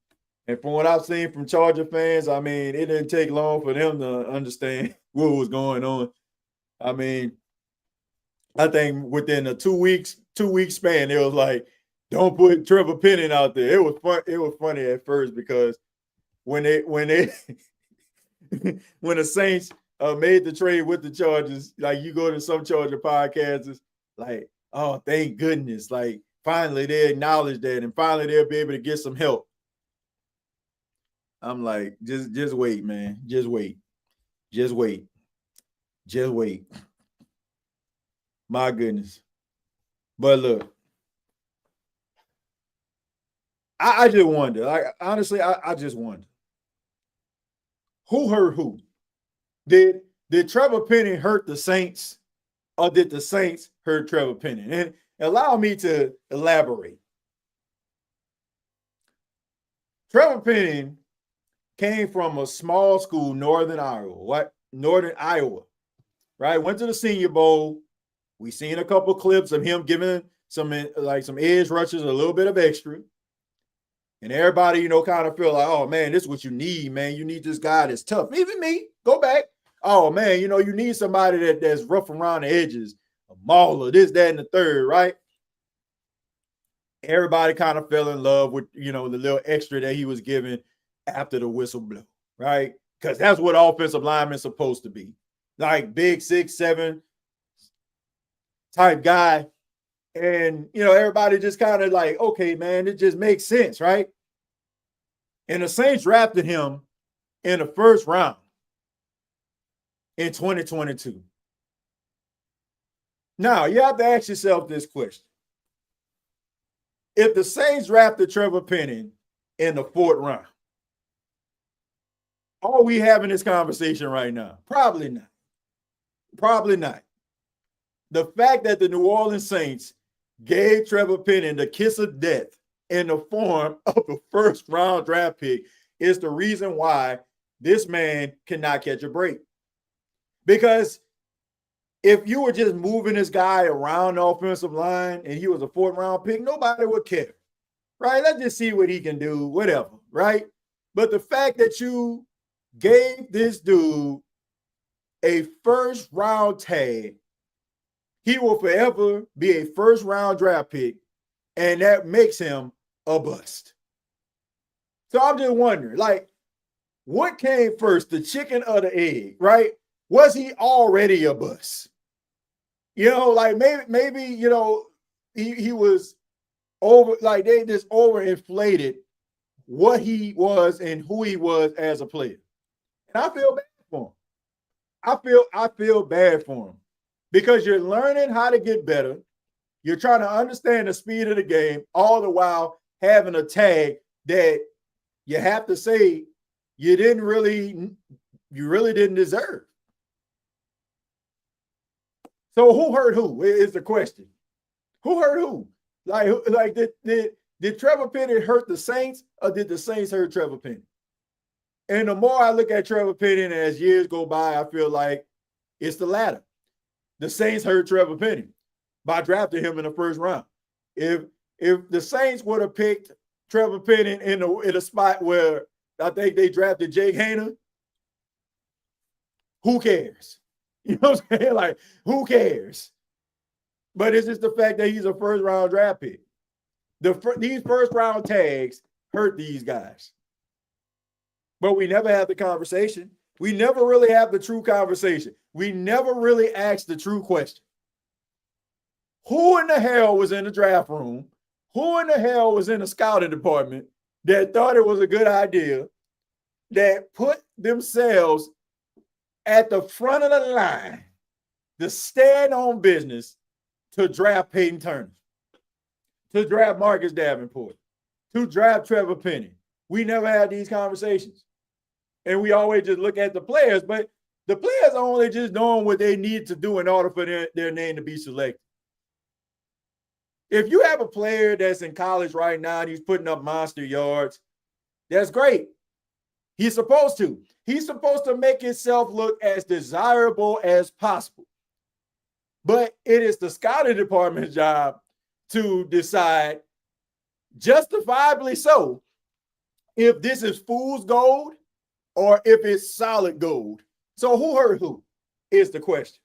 from what I've seen from Charger fans, I mean, it didn't take long for them to understand what was going on. I mean, I think within a 2 weeks span, it was like, don't put Trevor Penning out there. It was fun. It was funny at first because when the Saints made the trade with the Chargers, like you go to some Charger podcasts, like, oh, thank goodness. Like, finally they acknowledge that, and finally they'll be able to get some help. I'm like, just wait, man. Just wait. My goodness. But look, I just wonder. Like, honestly, I just wonder. Who hurt who? Did Trevor Penning hurt the Saints, or did the Saints hurt Trevor Penning? And allow me to elaborate. Trevor Penning came from a small school, Northern Iowa, right? Went to the Senior Bowl. We seen a couple clips of him giving some edge rushers a little bit of extra. And everybody, kind of feel like, oh, man, this is what you need, man. You need this guy that's tough. Even me, go back. Oh, man, you need somebody that's rough around the edges, a mauler, this, that, and the third, right? Everybody kind of fell in love with, the little extra that he was given after the whistle blew, right? Because that's what offensive linemen supposed to be. Like big 6'7" type guy. And, everybody just kind of like, okay, man, it just makes sense, right? And the Saints drafted him in the 1st round. in 2022. Now, you have to ask yourself this question. If the Saints drafted Trevor Penning in the 4th round, are we having this conversation right now? Probably not. Probably not. The fact that the New Orleans Saints gave Trevor Penning the kiss of death in the form of a 1st-round draft pick is the reason why this man cannot catch a break. Because if you were just moving this guy around the offensive line and he was a 4th-round pick, nobody would care, right? Let's just see what he can do, whatever, right? But the fact that you gave this dude a 1st-round tag, he will forever be a 1st-round draft pick, and that makes him a bust. So I'm just wondering, like, what came first, the chicken or the egg, right? Was he already a bust? You know, like maybe you know, he was over, like they just overinflated what he was and who he was as a player. And I feel bad for him. I feel bad for him because you're learning how to get better. You're trying to understand the speed of the game, all the while having a tag that you have to say you really didn't deserve. So who hurt who is the question. Who hurt who? Like did Trevor Penning hurt the Saints or did the Saints hurt Trevor Penning? And the more I look at Trevor Penning as years go by, I feel like it's the latter. The Saints hurt Trevor Penning by drafting him in the 1st round. If the Saints would have picked Trevor Penning in a spot where I think they drafted Jake Haener, who cares? You know what I'm saying? Like, who cares? But it's just the fact that he's a 1st-round draft pick. These 1st-round tags hurt these guys. But we never have the conversation. We never really have the true conversation. We never really ask the true question. Who in the hell was in the draft room? Who in the hell was in the scouting department that thought it was a good idea, that put themselves at the front of the line to stand on business to draft Peyton Turner, to draft Marcus Davenport, to draft Trevor Penning? We never had these conversations. And we always just look at the players, but the players are only just doing what they need to do in order for their name to be selected. If you have a player that's in college right now and he's putting up monster yards, that's great. He's supposed to. He's supposed to make himself look as desirable as possible. But it is the scouting department's job to decide, justifiably so, if this is fool's gold or if it's solid gold. So who hurt who is the question.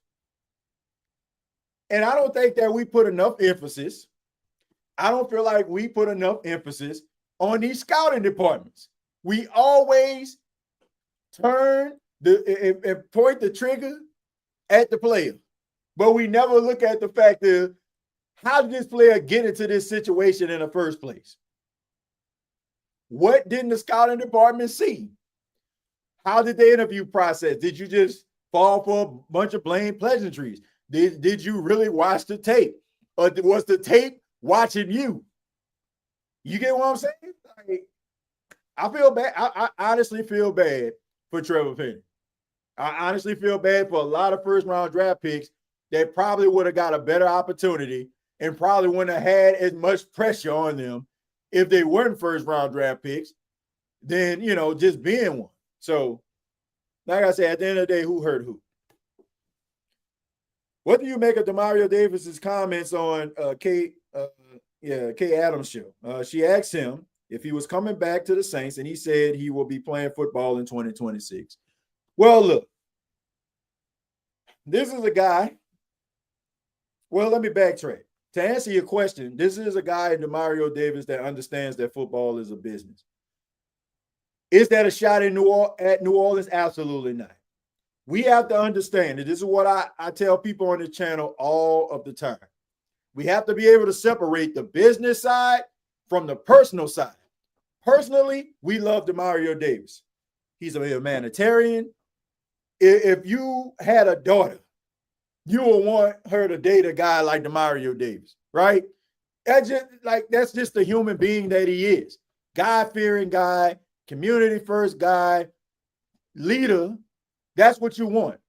And I don't think that we put enough emphasis. I don't feel like we put enough emphasis on these scouting departments. We always turn and point the trigger at the player, but we never look at the fact of how did this player get into this situation in the first place? What didn't the scouting department see? How did the interview process? Did you just fall for a bunch of blame pleasantries? Did you really watch the tape? Or was the tape watching you? You get what I'm saying? Like, I feel bad. I honestly feel bad for Trevor Penning. I honestly feel bad for a lot of 1st-round draft picks that probably would have got a better opportunity and probably wouldn't have had as much pressure on them if they weren't 1st-round draft picks than, you know, just being one. So, like I said, at the end of the day, who hurt who? What do you make of Demario Davis's comments on Kay Adams' show? She asked him if he was coming back to the Saints, and he said he will be playing football in 2026. Well, look, this is a guy. Well, let me backtrack. To answer your question, this is a guy in Demario Davis that understands that football is a business. Is that a shot at New Orleans? Absolutely not. We have to understand that this is what I tell people on the channel all of the time. We have to be able to separate the business side from the personal side. Personally, we love Demario Davis. He's a humanitarian. if you had a daughter, you would want her to date a guy like Demario Davis, right? That's just the human being that he is. God-fearing guy, community first guy, leader. That's what you want.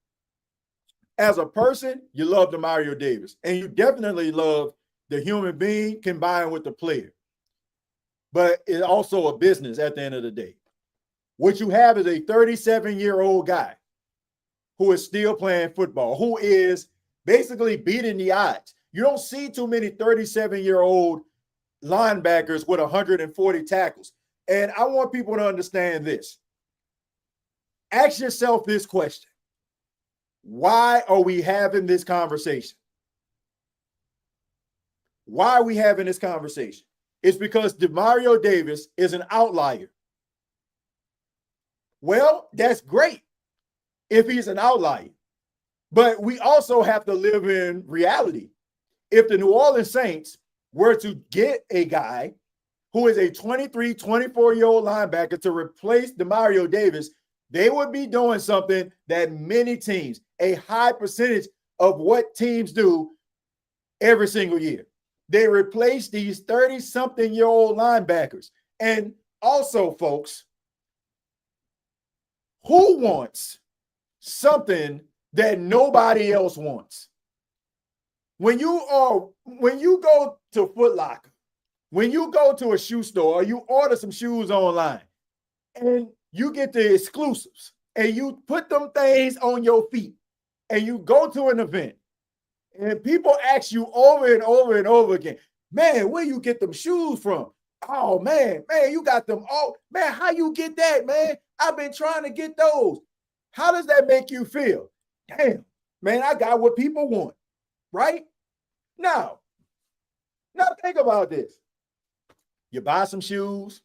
As a person, you love Demario Davis, and you definitely love the human being combined with the player. But it's also a business at the end of the day. What you have is a 37-year-old guy who is still playing football, who is basically beating the odds. You don't see too many 37-year-old linebackers with 140 tackles. And I want people to understand this. Ask yourself this question. Why are we having this conversation? Why are we having this conversation? It's because Demario Davis is an outlier. Well, that's great if he's an outlier. But we also have to live in reality. If the New Orleans Saints were to get a guy who is a 23, 24-year-old linebacker to replace Demario Davis, they would be doing something that many teams, a high percentage of what teams do every single year. They replace these 30-something-year-old linebackers. And also, folks, who wants something that nobody else wants? When you go to Foot Locker, when you go to a shoe store, or you order some shoes online, and you get the exclusives, and you put them things on your feet, and you go to an event, and people ask you over and over and over again, man, where you get them shoes from? Oh, man, you got them. Oh, man, how you get that, man? I've been trying to get those. How does that make you feel? Damn, man, I got what people want, right? Now think about this. You buy some shoes,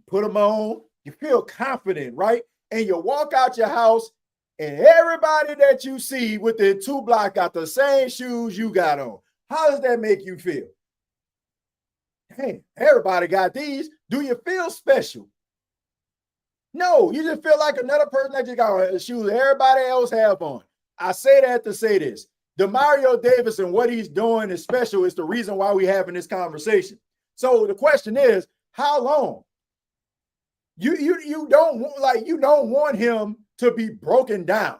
put them on, you feel confident, right? And you walk out your house, and everybody that you see within 2 blocks got the same shoes you got on. How does that make you feel? Hey, everybody got these. Do you feel special? No, you just feel like another person that just got shoes everybody else have on. I say that to say this. Demario Davis and what he's doing is special. It's the reason why we're having this conversation. So the question is, how long? You don't want him to be broken down,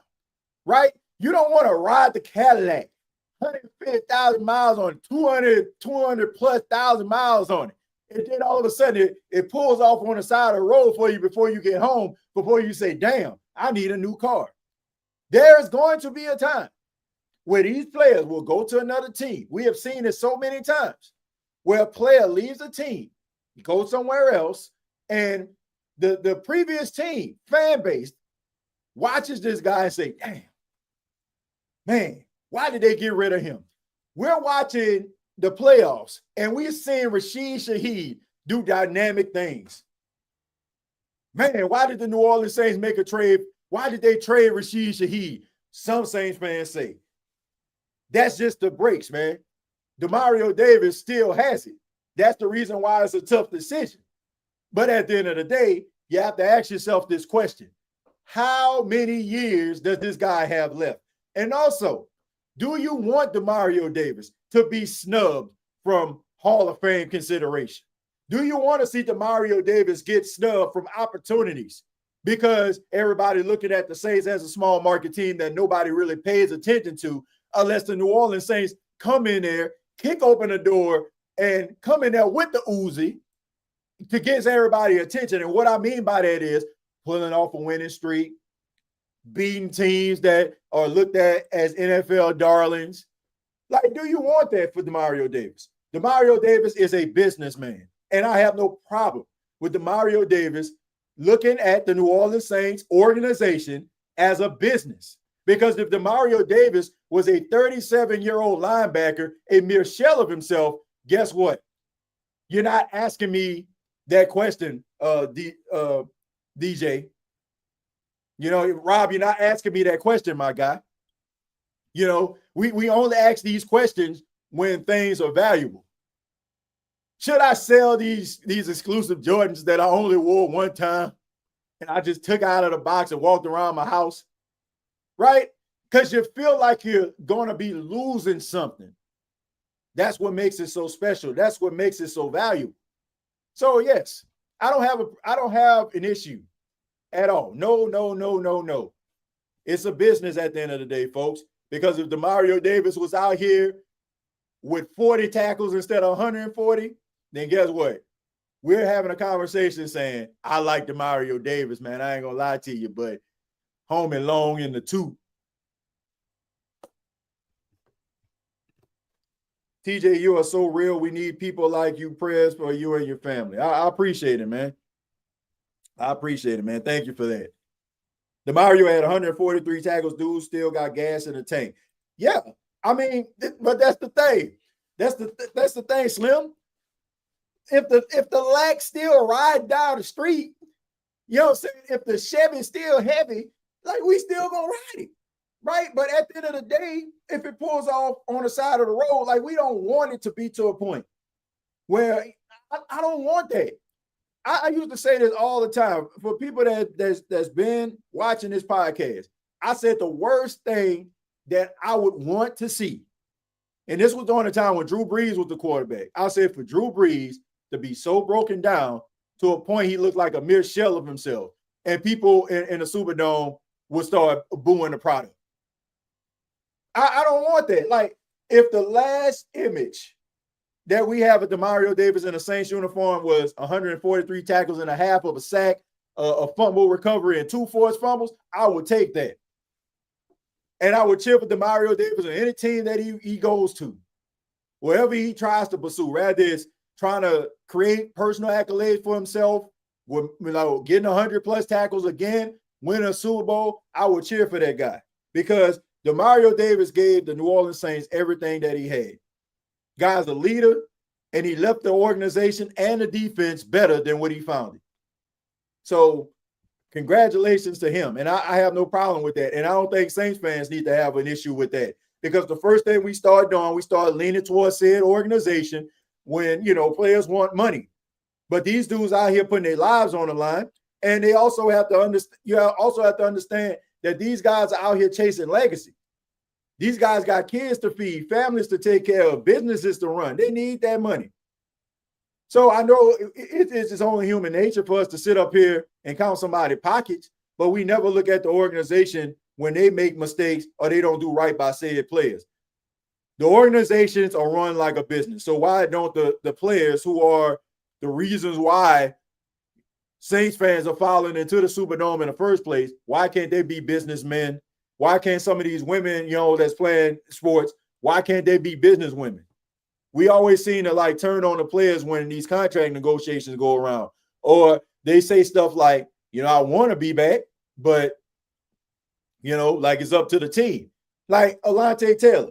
right? You don't want to ride the Cadillac, 150,000 miles on it, 200 plus thousand miles on it. And then all of a sudden it pulls off on the side of the road for you before you get home, before you say, damn, I need a new car. There's going to be a time where these players will go to another team. We have seen it so many times where a player leaves a team, goes somewhere else, and the previous team, fan base, watches this guy and say, damn, man, why did they get rid of him? We're watching the playoffs, and we're seeing Rashid Shaheed do dynamic things. Man, why did the New Orleans Saints make a trade? Why did they trade Rashid Shaheed? Some Saints fans say, that's just the breaks, man. Demario Davis still has it. That's the reason why it's a tough decision. But at the end of the day, you have to ask yourself this question. How many years does this guy have left? And also, do you want Demario Davis to be snubbed from Hall of Fame consideration? Do you want to see Demario Davis get snubbed from opportunities because everybody looking at the Saints as a small market team that nobody really pays attention to unless the New Orleans Saints come in there, kick open the door, and come in there with the Uzi to get everybody's attention? And what I mean by that is pulling off a winning streak, beating teams that are looked at as NFL darlings. Like, do you want that for Demario Davis? Demario Davis is a businessman, and I have no problem with Demario Davis looking at the New Orleans Saints organization as a business. Because if Demario Davis was a 37-year-old linebacker, a mere shell of himself, guess what? You're not asking me that question, DJ. You know, Rob, you're not asking me that question, my guy. You know, we only ask these questions when things are valuable. Should I sell these exclusive Jordans that I only wore one time and I just took out of the box and walked around my house? right? Because you feel like you're going to be losing something. That's what makes it so special. That's what makes it so valuable. So yes, I don't have an issue at all. No. It's a business at the end of the day, folks. Because if Demario Davis was out here with 40 tackles instead of 140, then guess what? We're having a conversation saying, I like Demario Davis, man. I ain't gonna lie to you, but home and long in the two. TJ, you are so real. We need people like you, prayers for you and your family. I appreciate it, man. I appreciate it, man. Thank you for that. Demario had 143 tackles. Dude still got gas in the tank. Yeah, I mean, but that's the thing. That's the thing, Slim. If the lack still ride down the street, you know what I'm saying? If the Chevy's still heavy, like we still gonna ride it, right? But at the end of the day, if it pulls off on the side of the road, like we don't want it to be to a point where I don't want that. I used to say this all the time for people that's been watching this podcast. I said the worst thing that I would want to see, and this was during the time when Drew Brees was the quarterback. I said for Drew Brees to be so broken down to a point he looked like a mere shell of himself, and people in the Superdome would start booing the product. I don't want that. Like, if the last image that we have of Demario Davis in a Saints uniform was 143 tackles and a half of a sack, a fumble recovery, and 2 forced fumbles, I would take that. And I would cheer for Demario Davis on any team that he goes to, wherever he tries to pursue, rather it's trying to create personal accolades for himself, with getting 100+ tackles again, winning a Super Bowl. I would cheer for that guy because Demario Davis gave the New Orleans Saints everything that he had. Guy's a leader, and he left the organization and the defense better than what he found it. So congratulations to him. And I have no problem with that. And I don't think Saints fans need to have an issue with that because the first thing we start doing, we start leaning towards said organization when, players want money. But these dudes out here putting their lives on the line. And they also have to understand, that these guys are out here chasing legacy. These guys got kids to feed, families to take care of, businesses to run. They need that money. So I know it's just only human nature for us to sit up here and count somebody's pockets, but we never look at the organization when they make mistakes or they don't do right by said players. The organizations are run like a business. So why don't the players who are the reasons why Saints fans are falling into the Superdome in the first place, why can't they be businessmen? Why can't some of these women, that's playing sports, why can't they be business women? We always seem to turn on the players when these contract negotiations go around. Or they say stuff like, I want to be back, but, it's up to the team. Like Alontae Taylor.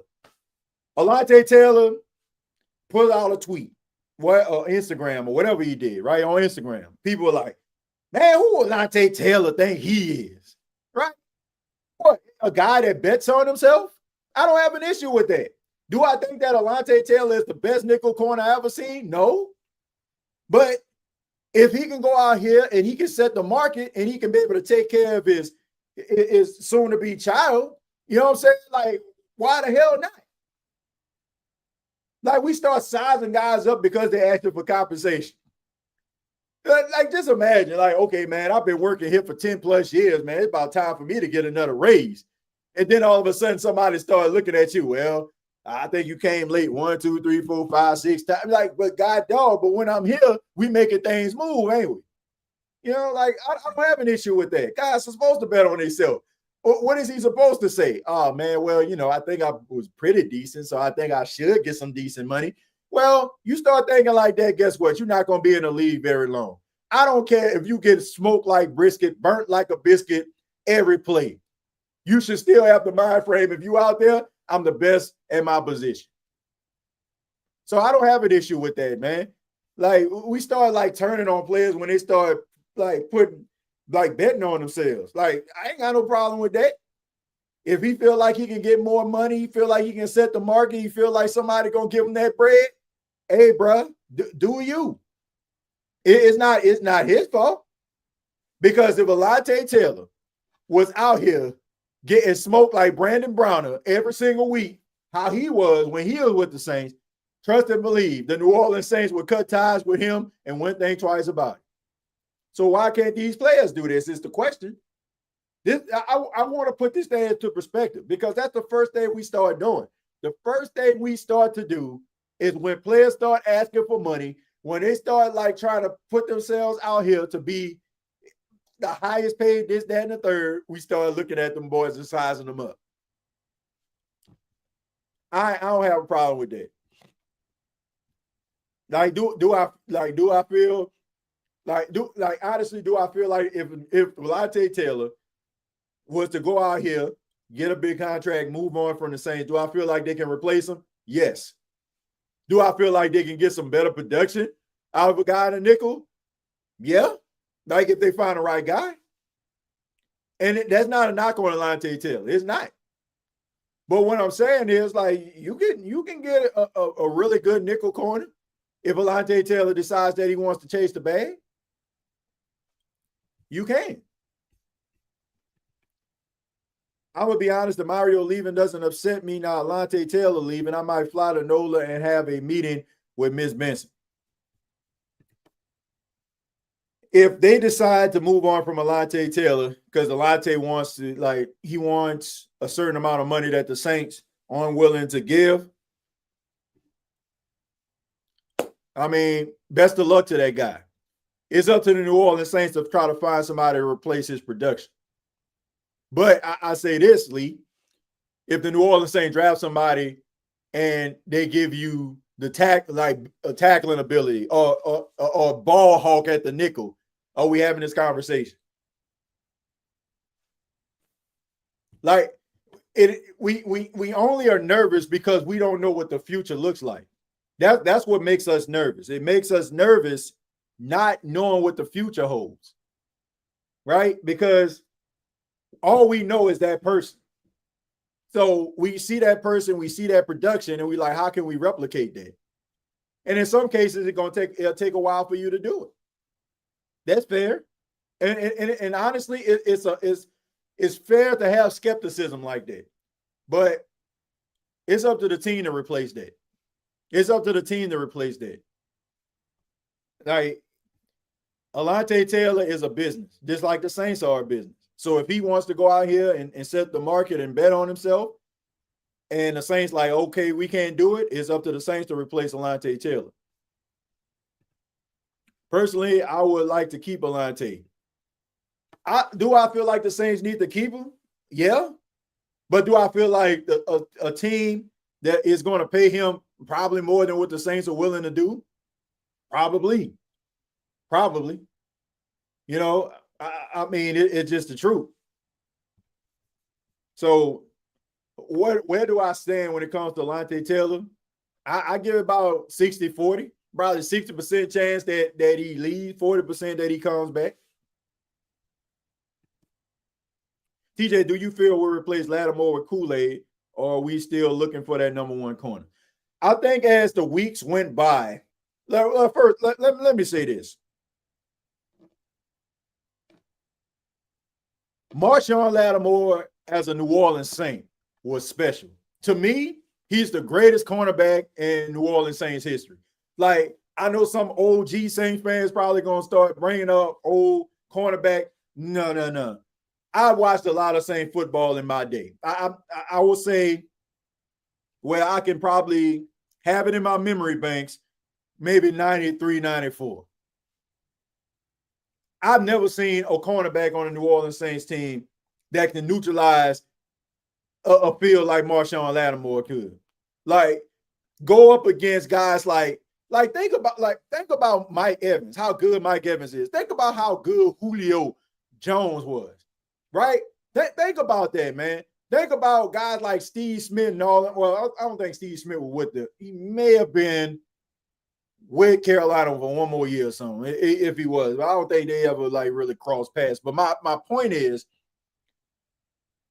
Alontae Taylor put out a tweet, or Instagram or whatever he did, right, on Instagram. People were like, man, who Alontae Taylor think he is, right? What, a guy that bets on himself? I don't have an issue with that. Do I think that Alontae Taylor is the best nickel corner I ever seen? No. But if he can go out here and he can set the market and he can be able to take care of his soon-to-be child, you know what I'm saying? Like, why the hell not? Like, we start sizing guys up because they're asking for compensation. Like, just imagine, okay, man, I've been working here for 10+ years, man. It's about time for me to get another raise. And then all of a sudden somebody started looking at you. Well, I think you came late 1, 2, 3, 4, 5, 6 times. Like, but God dog, but when I'm here, we making things move, ain't we? I don't have an issue with that. Guys are supposed to bet on themselves. What is he supposed to say? Oh, man, well, I think I was pretty decent, so I think I should get some decent money. Well, you start thinking like that, guess what? You're not going to be in the league very long. I don't care if you get smoked like brisket, burnt like a biscuit every play. You should still have the mind frame. If you out there, I'm the best at my position. So I don't have an issue with that, man. Like, we start turning on players when they start betting on themselves. Like, I ain't got no problem with that. If he feel like he can get more money, he feel like he can set the market, he feel like somebody gonna give him that bread, hey, bro, do you? It's not his fault. Because if Alontae Taylor was out here getting smoked like Brandon Browner every single week, how he was when he was with the Saints, trust and believe the New Orleans Saints would cut ties with him and wouldn't think twice about it. So why can't these players do this is the question. I want to put this thing into perspective because that's the first thing we start doing. The first thing we start to do is when players start asking for money, when they start like trying to put themselves out here to be the highest paid, this, that, and the third, we start looking at them boys and sizing them up. I don't have a problem with that. Like, do I feel like honestly, do I feel like if Lante Taylor was to go out here, get a big contract, move on from the Saints, do I feel like they can replace him? Yes. Do I feel like they can get some better production out of a guy in a nickel? Yeah. Like if they find the right guy. And that's not a knock on Lante Taylor. It's not. But what I'm saying is like you can get a really good nickel corner if Lante Taylor decides that he wants to chase the bag. You can. I'm going to be honest, the Mario leaving doesn't upset me. Now, Lante Taylor leaving, I might fly to NOLA and have a meeting with Ms. Benson. If they decide to move on from Lante Taylor, because Lante wants to, like, he wants a certain amount of money that the Saints aren't willing to give, I mean, best of luck to that guy. It's up to the New Orleans Saints to try to find somebody to replace his production. But I say this, Lee, if the New Orleans Saints draft somebody and they give you the tackling ability or ball hawk at the nickel, are we having this conversation? Like we only are nervous because we don't know what the future looks like. That's what makes us nervous. It makes us nervous not knowing what the future holds, right? Because all we know is that person. So we see that person, we see that production, and we like, how can we replicate that? And in some cases, it'll take a while for you to do it. That's fair. And honestly, it's fair to have skepticism like that. But it's up to the team to replace that. It's up to the team to replace that. Like, Lante Taylor is a business, just like the Saints are a business. So if he wants to go out here and set the market and bet on himself, and the Saints like, okay, we can't do it, it's up to the Saints to replace Lante Taylor. Personally, I would like to keep Lante. Do I feel like the Saints need to keep him? Yeah. But do I feel like a team that is going to pay him probably more than what the Saints are willing to do? Probably. You know, I mean, it's just the truth. So where do I stand when it comes to Lante Taylor? I give it about 60-40, probably 60% chance that he leaves, 40% that he comes back. TJ, do you feel we'll replace Lattimore with Kool-Aid, or are we still looking for that number one corner? I think as the weeks went by, first, let me say this. Marshawn Lattimore as a New Orleans Saint was special. To me, he's the greatest cornerback in New Orleans Saints history. Like, I know some OG Saints fans probably going to start bringing up old cornerback. No. I watched a lot of Saint football in my day. I will say where I can probably have it in my memory banks, maybe 93, 94. I've never seen a cornerback on a New Orleans Saints team that can neutralize a field like Marshawn Lattimore could. Like, go up against guys like think about Mike Evans, how good Mike Evans is. Think about how good Julio Jones was, right? Think about that, man. Think about guys like Steve Smith and all that. Well, I don't think Steve Smith was he may have been with Carolina for one more year or something, if he was. I don't think they ever like really crossed paths. But my point is,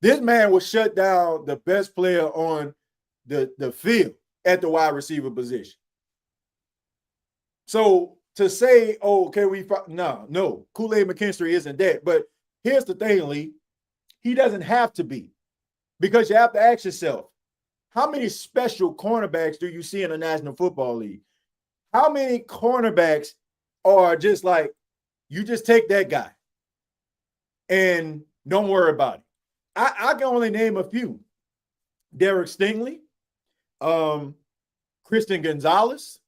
this man would shut down the best player on the field at the wide receiver position. So to say, oh, can we? No, Kool-Aid McKinstry isn't that. But here's the thing, Lee. He doesn't have to be. Because you have to ask yourself, how many special cornerbacks do you see in the National Football League? How many cornerbacks are just like, you just take that guy and don't worry about it? I can only name a few. Derek Stingley, Christian Gonzalez.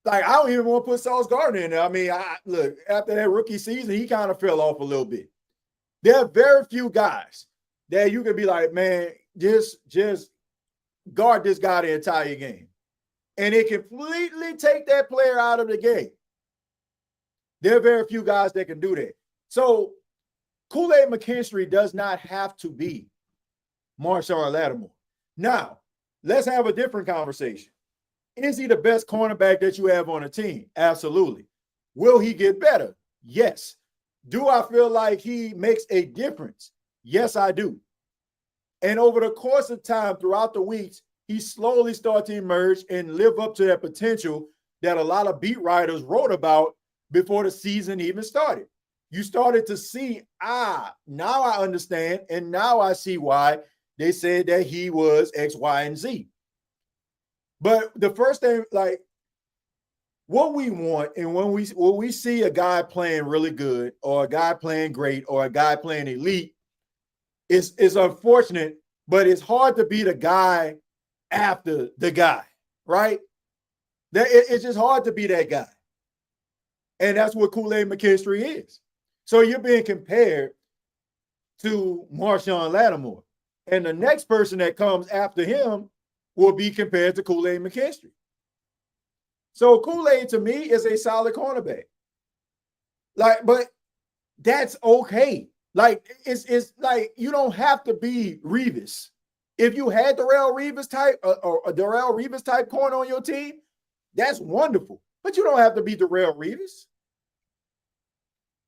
Like, I don't even want to put Sauce Gardner in there. I mean, look, after that rookie season, he kind of fell off a little bit. There are very few guys that you could be like, man, just guard this guy the entire game. And it completely take that player out of the game. There are very few guys that can do that. So Kool-Aid McKinstry does not have to be Marshawn Lattimore. Now, let's have a different conversation. Is he the best cornerback that you have on a team? Absolutely. Will he get better? Yes. Do I feel like he makes a difference? Yes, I do. And over the course of time, throughout the weeks, he slowly started to emerge and live up to that potential that a lot of beat writers wrote about before the season even started. You started to see, now I understand, and now I see why they said that he was X, Y, and Z. But the first thing, like, what we want, and when we see a guy playing really good, or a guy playing great, or a guy playing elite, it's unfortunate, but it's hard to be the guy after the guy, right? It's just hard to be that guy. And that's what Kool-Aid McKinstry is. So you're being compared to Marshawn Lattimore. And the next person that comes after him will be compared to Kool-Aid McKinstry. So Kool-Aid, to me, is a solid cornerback. Like, but that's okay. Like, it's like, you don't have to be Revis. If you had Darrelle Revis type or a Darrelle Revis type corner on your team, that's wonderful. But you don't have to be Darrelle Revis.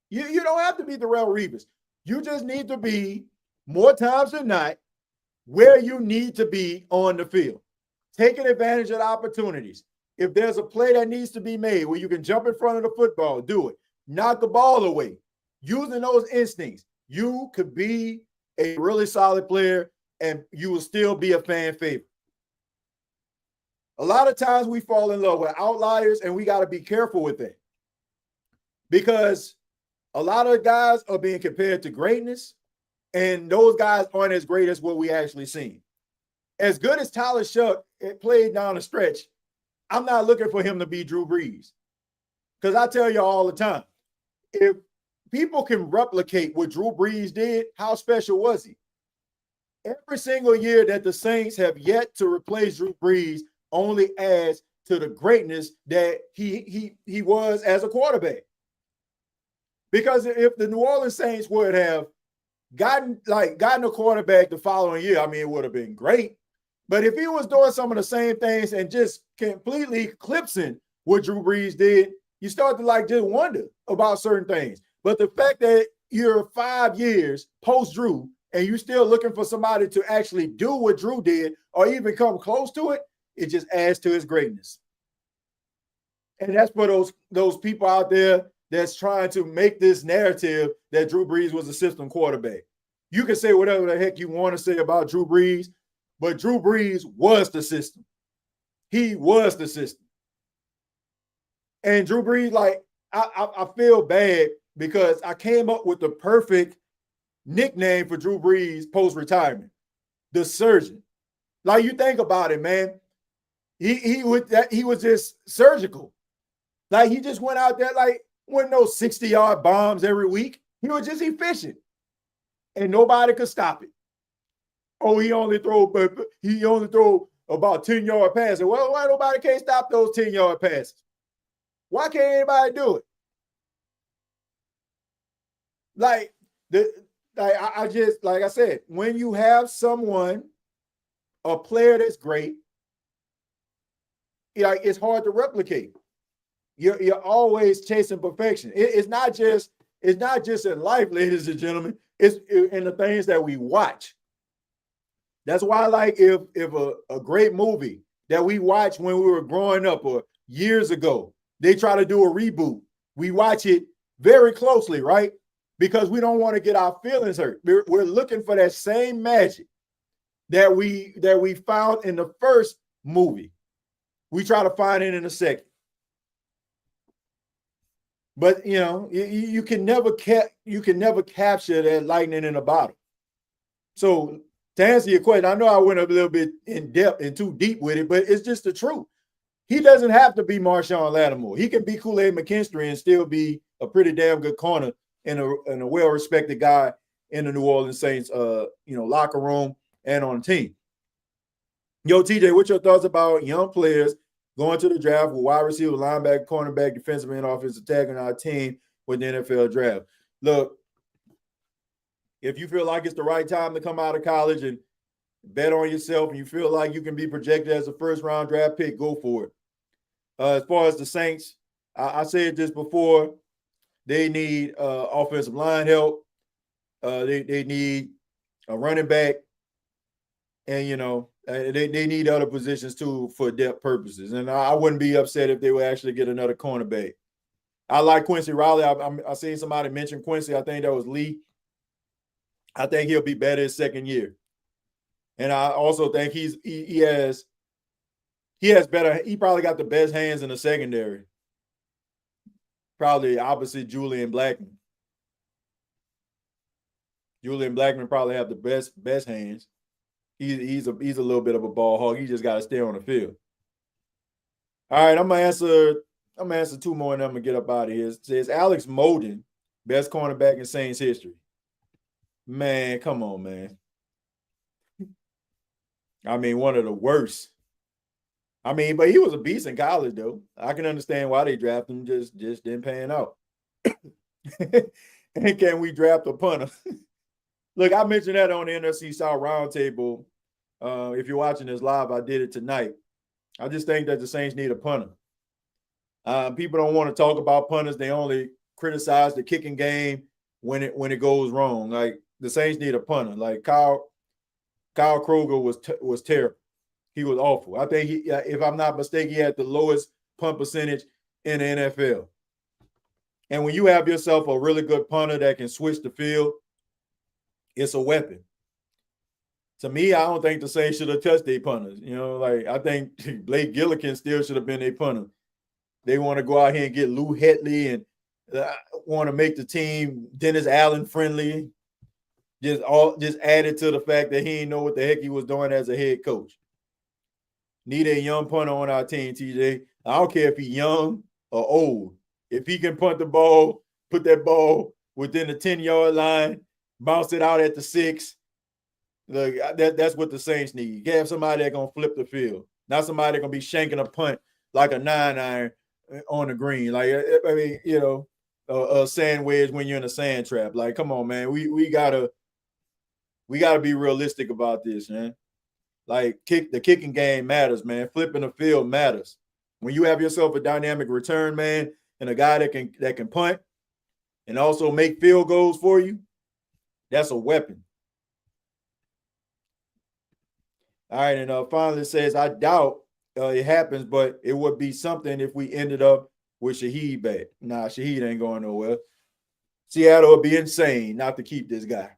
You don't have to be Darrelle Revis. You just need to be, more times than not, where you need to be on the field. Taking advantage of the opportunities. If there's a play that needs to be made where you can jump in front of the football, do it. Knock the ball away. Using those instincts, you could be a really solid player and you will still be a fan favorite. A lot of times we fall in love with outliers, and we got to be careful with that. Because a lot of guys are being compared to greatness, and those guys aren't as great as what we actually seen. As good as Tyler Shuck played down the stretch, I'm not looking for him to be Drew Brees. Because I tell you all the time, if people can replicate what Drew Brees did, how special was he? Every single year that the Saints have yet to replace Drew Brees only adds to the greatness that he was as a quarterback. Because if the New Orleans Saints would have gotten a quarterback the following year, I mean, it would have been great. But if he was doing some of the same things and just completely eclipsing what Drew Brees did, you start to just wonder about certain things. But the fact that you're 5 years post Drew and you're still looking for somebody to actually do what Drew did or even come close to it, it just adds to his greatness. And that's for those people out there that's trying to make this narrative that Drew Brees was a system quarterback. You can say whatever the heck you want to say about Drew Brees, but Drew Brees was the system. He was the system. And Drew Brees, I feel bad because I came up with the perfect nickname for Drew Brees post-retirement, the Surgeon. Like, you think about it, man. He was just surgical. Like, he just went out there wasn't no 60-yard bombs every week. He was just efficient. And nobody could stop it. Oh, he only throw about 10-yard passes. Well, why nobody can't stop those 10-yard passes? Why can't anybody do it? I said, when you have a player that's great, it's hard to replicate. You're always chasing perfection. It's not just in life, ladies and gentlemen. It's in the things that we watch. That's why, if a great movie that we watched when we were growing up or years ago, they try to do a reboot, we watch it very closely, right? Because we don't want to get our feelings hurt. We're looking for that same magic. that we found in the first movie. We try to find it in the second. But you can never capture that lightning in a bottle. So to answer your question, I know I went a little bit in depth and too deep with it, but it's just the truth. He doesn't have to be Marshawn Lattimore. He can be Kool-Aid McKinstry and still be a pretty damn good corner and a well-respected guy in the New Orleans Saints locker room and on the team. Yo, TJ, what's your thoughts about young players going to the draft with wide receiver, linebacker, cornerback, defensive and offensive tackle on our team with the NFL draft? Look, if you feel like it's the right time to come out of college and bet on yourself and you feel like you can be projected as a first-round draft pick, go for it. As far as the Saints, I said this before, they need offensive line help. They need a running back. And, they need other positions too for depth purposes. And I wouldn't be upset if they would actually get another cornerback. I like Quincy Riley. I seen somebody mention Quincy. I think that was Lee. I think he'll be better his second year. And I also think he has better. He probably got the best hands in the secondary. Probably opposite Julian Blackman. Julian Blackman probably have the best hands. He's a little bit of a ball hog. He just got to stay on the field. All right, I'm gonna answer two more and I'm gonna get up out of here. It says Alex Molden, best cornerback in Saints history. Man, come on, man. I mean, one of the worst. I mean, but he was a beast in college, though. I can understand why they drafted him, just didn't pan out. And can we draft a punter? Look, I mentioned that on the NFC South Roundtable. If you're watching this live, I did it tonight. I just think that the Saints need a punter. People don't want to talk about punters. They only criticize the kicking game when it goes wrong. Like, the Saints need a punter. Like Kyle Kroger was terrible. He was awful. I think if I'm not mistaken, he had the lowest punt percentage in the NFL. And when you have yourself a really good punter that can switch the field, it's a weapon. To me, I don't think the Saints should have touched their punters. I think Blake Gillikin still should have been their punter. They want to go out here and get Lou Hetley and want to make the team Dennis Allen friendly. Just added to the fact that he didn't know what the heck he was doing as a head coach. Need a young punter on our team, TJ. I don't care if he's young or old. If he can punt the ball, put that ball within the 10-yard line, bounce it out at the 6. Look, that's what the Saints need. You have somebody that's going to flip the field. Not somebody that's going to be shanking a punt like a 9-iron on the green. Like, I mean, a sand wedge when you're in a sand trap. Like, come on, man. We gotta be realistic about this, man. Like, the kicking game matters, man. Flipping the field matters. When you have yourself a dynamic return man and a guy that can punt and also make field goals for you, that's a weapon. All right, and finally it says, I doubt it happens, but it would be something if we ended up with Shaheed back. Nah, Shaheed ain't going nowhere. Seattle would be insane not to keep this guy.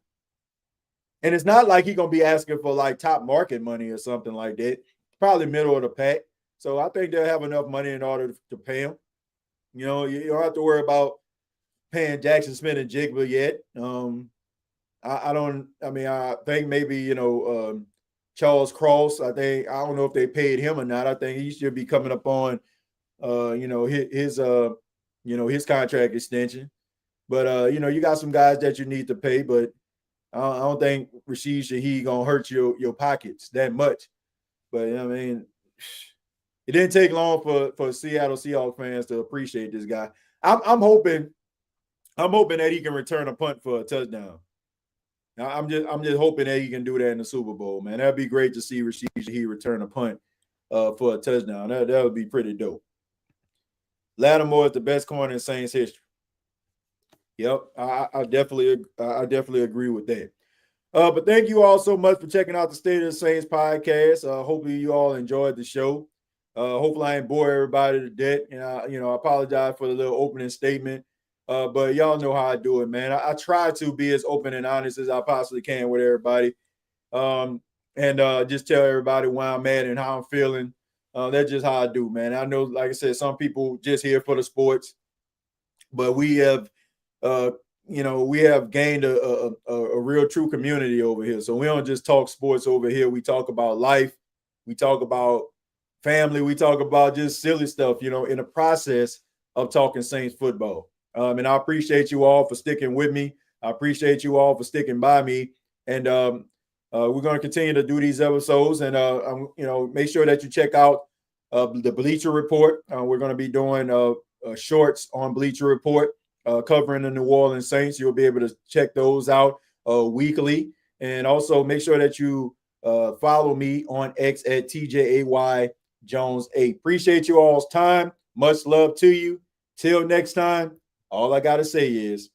And it's not like he's going to be asking for like top market money or something like that. Probably middle of the pack. So I think they'll have enough money in order to pay him. You don't have to worry about paying Jackson Smith and Jigba yet. I think maybe, Charles Cross, I don't know if they paid him or not. I think he should be coming up on, his contract extension. But, you got some guys that you need to pay, but I don't think Rashid Shaheed going to hurt your pockets that much. But, I mean, it didn't take long for Seattle Seahawks fans to appreciate this guy. I'm hoping that he can return a punt for a touchdown. I'm just hoping that he can do that in the Super Bowl, man. That'd be great to see Rashid Shaheed return a punt for a touchdown. That would be pretty dope. Lattimore is the best corner in Saints history. Yep, I definitely agree with that. But thank you all so much for checking out the State of the Saints podcast. Hopefully you all enjoyed the show. Hopefully I didn't bore everybody to death. And I apologize for the little opening statement. But y'all know how I do it, man. I try to be as open and honest as I possibly can with everybody. and just tell everybody why I'm at and how I'm feeling. That's just how I do, man. I know, like I said, some people just here for the sports, but we have, we have gained a real true community over here. So we don't just talk sports over here. We talk about life. We talk about family. We talk about just silly stuff, in the process of talking Saints football. And I appreciate you all for sticking with me. I appreciate you all for sticking by me. And we're going to continue to do these episodes. And, make sure that you check out the Bleacher Report. We're going to be doing shorts on Bleacher Report covering the New Orleans Saints. You'll be able to check those out weekly. And also make sure that you follow me on X at TJAY Jones 8. Appreciate you all's time. Much love to you. Till next time, all I got to say is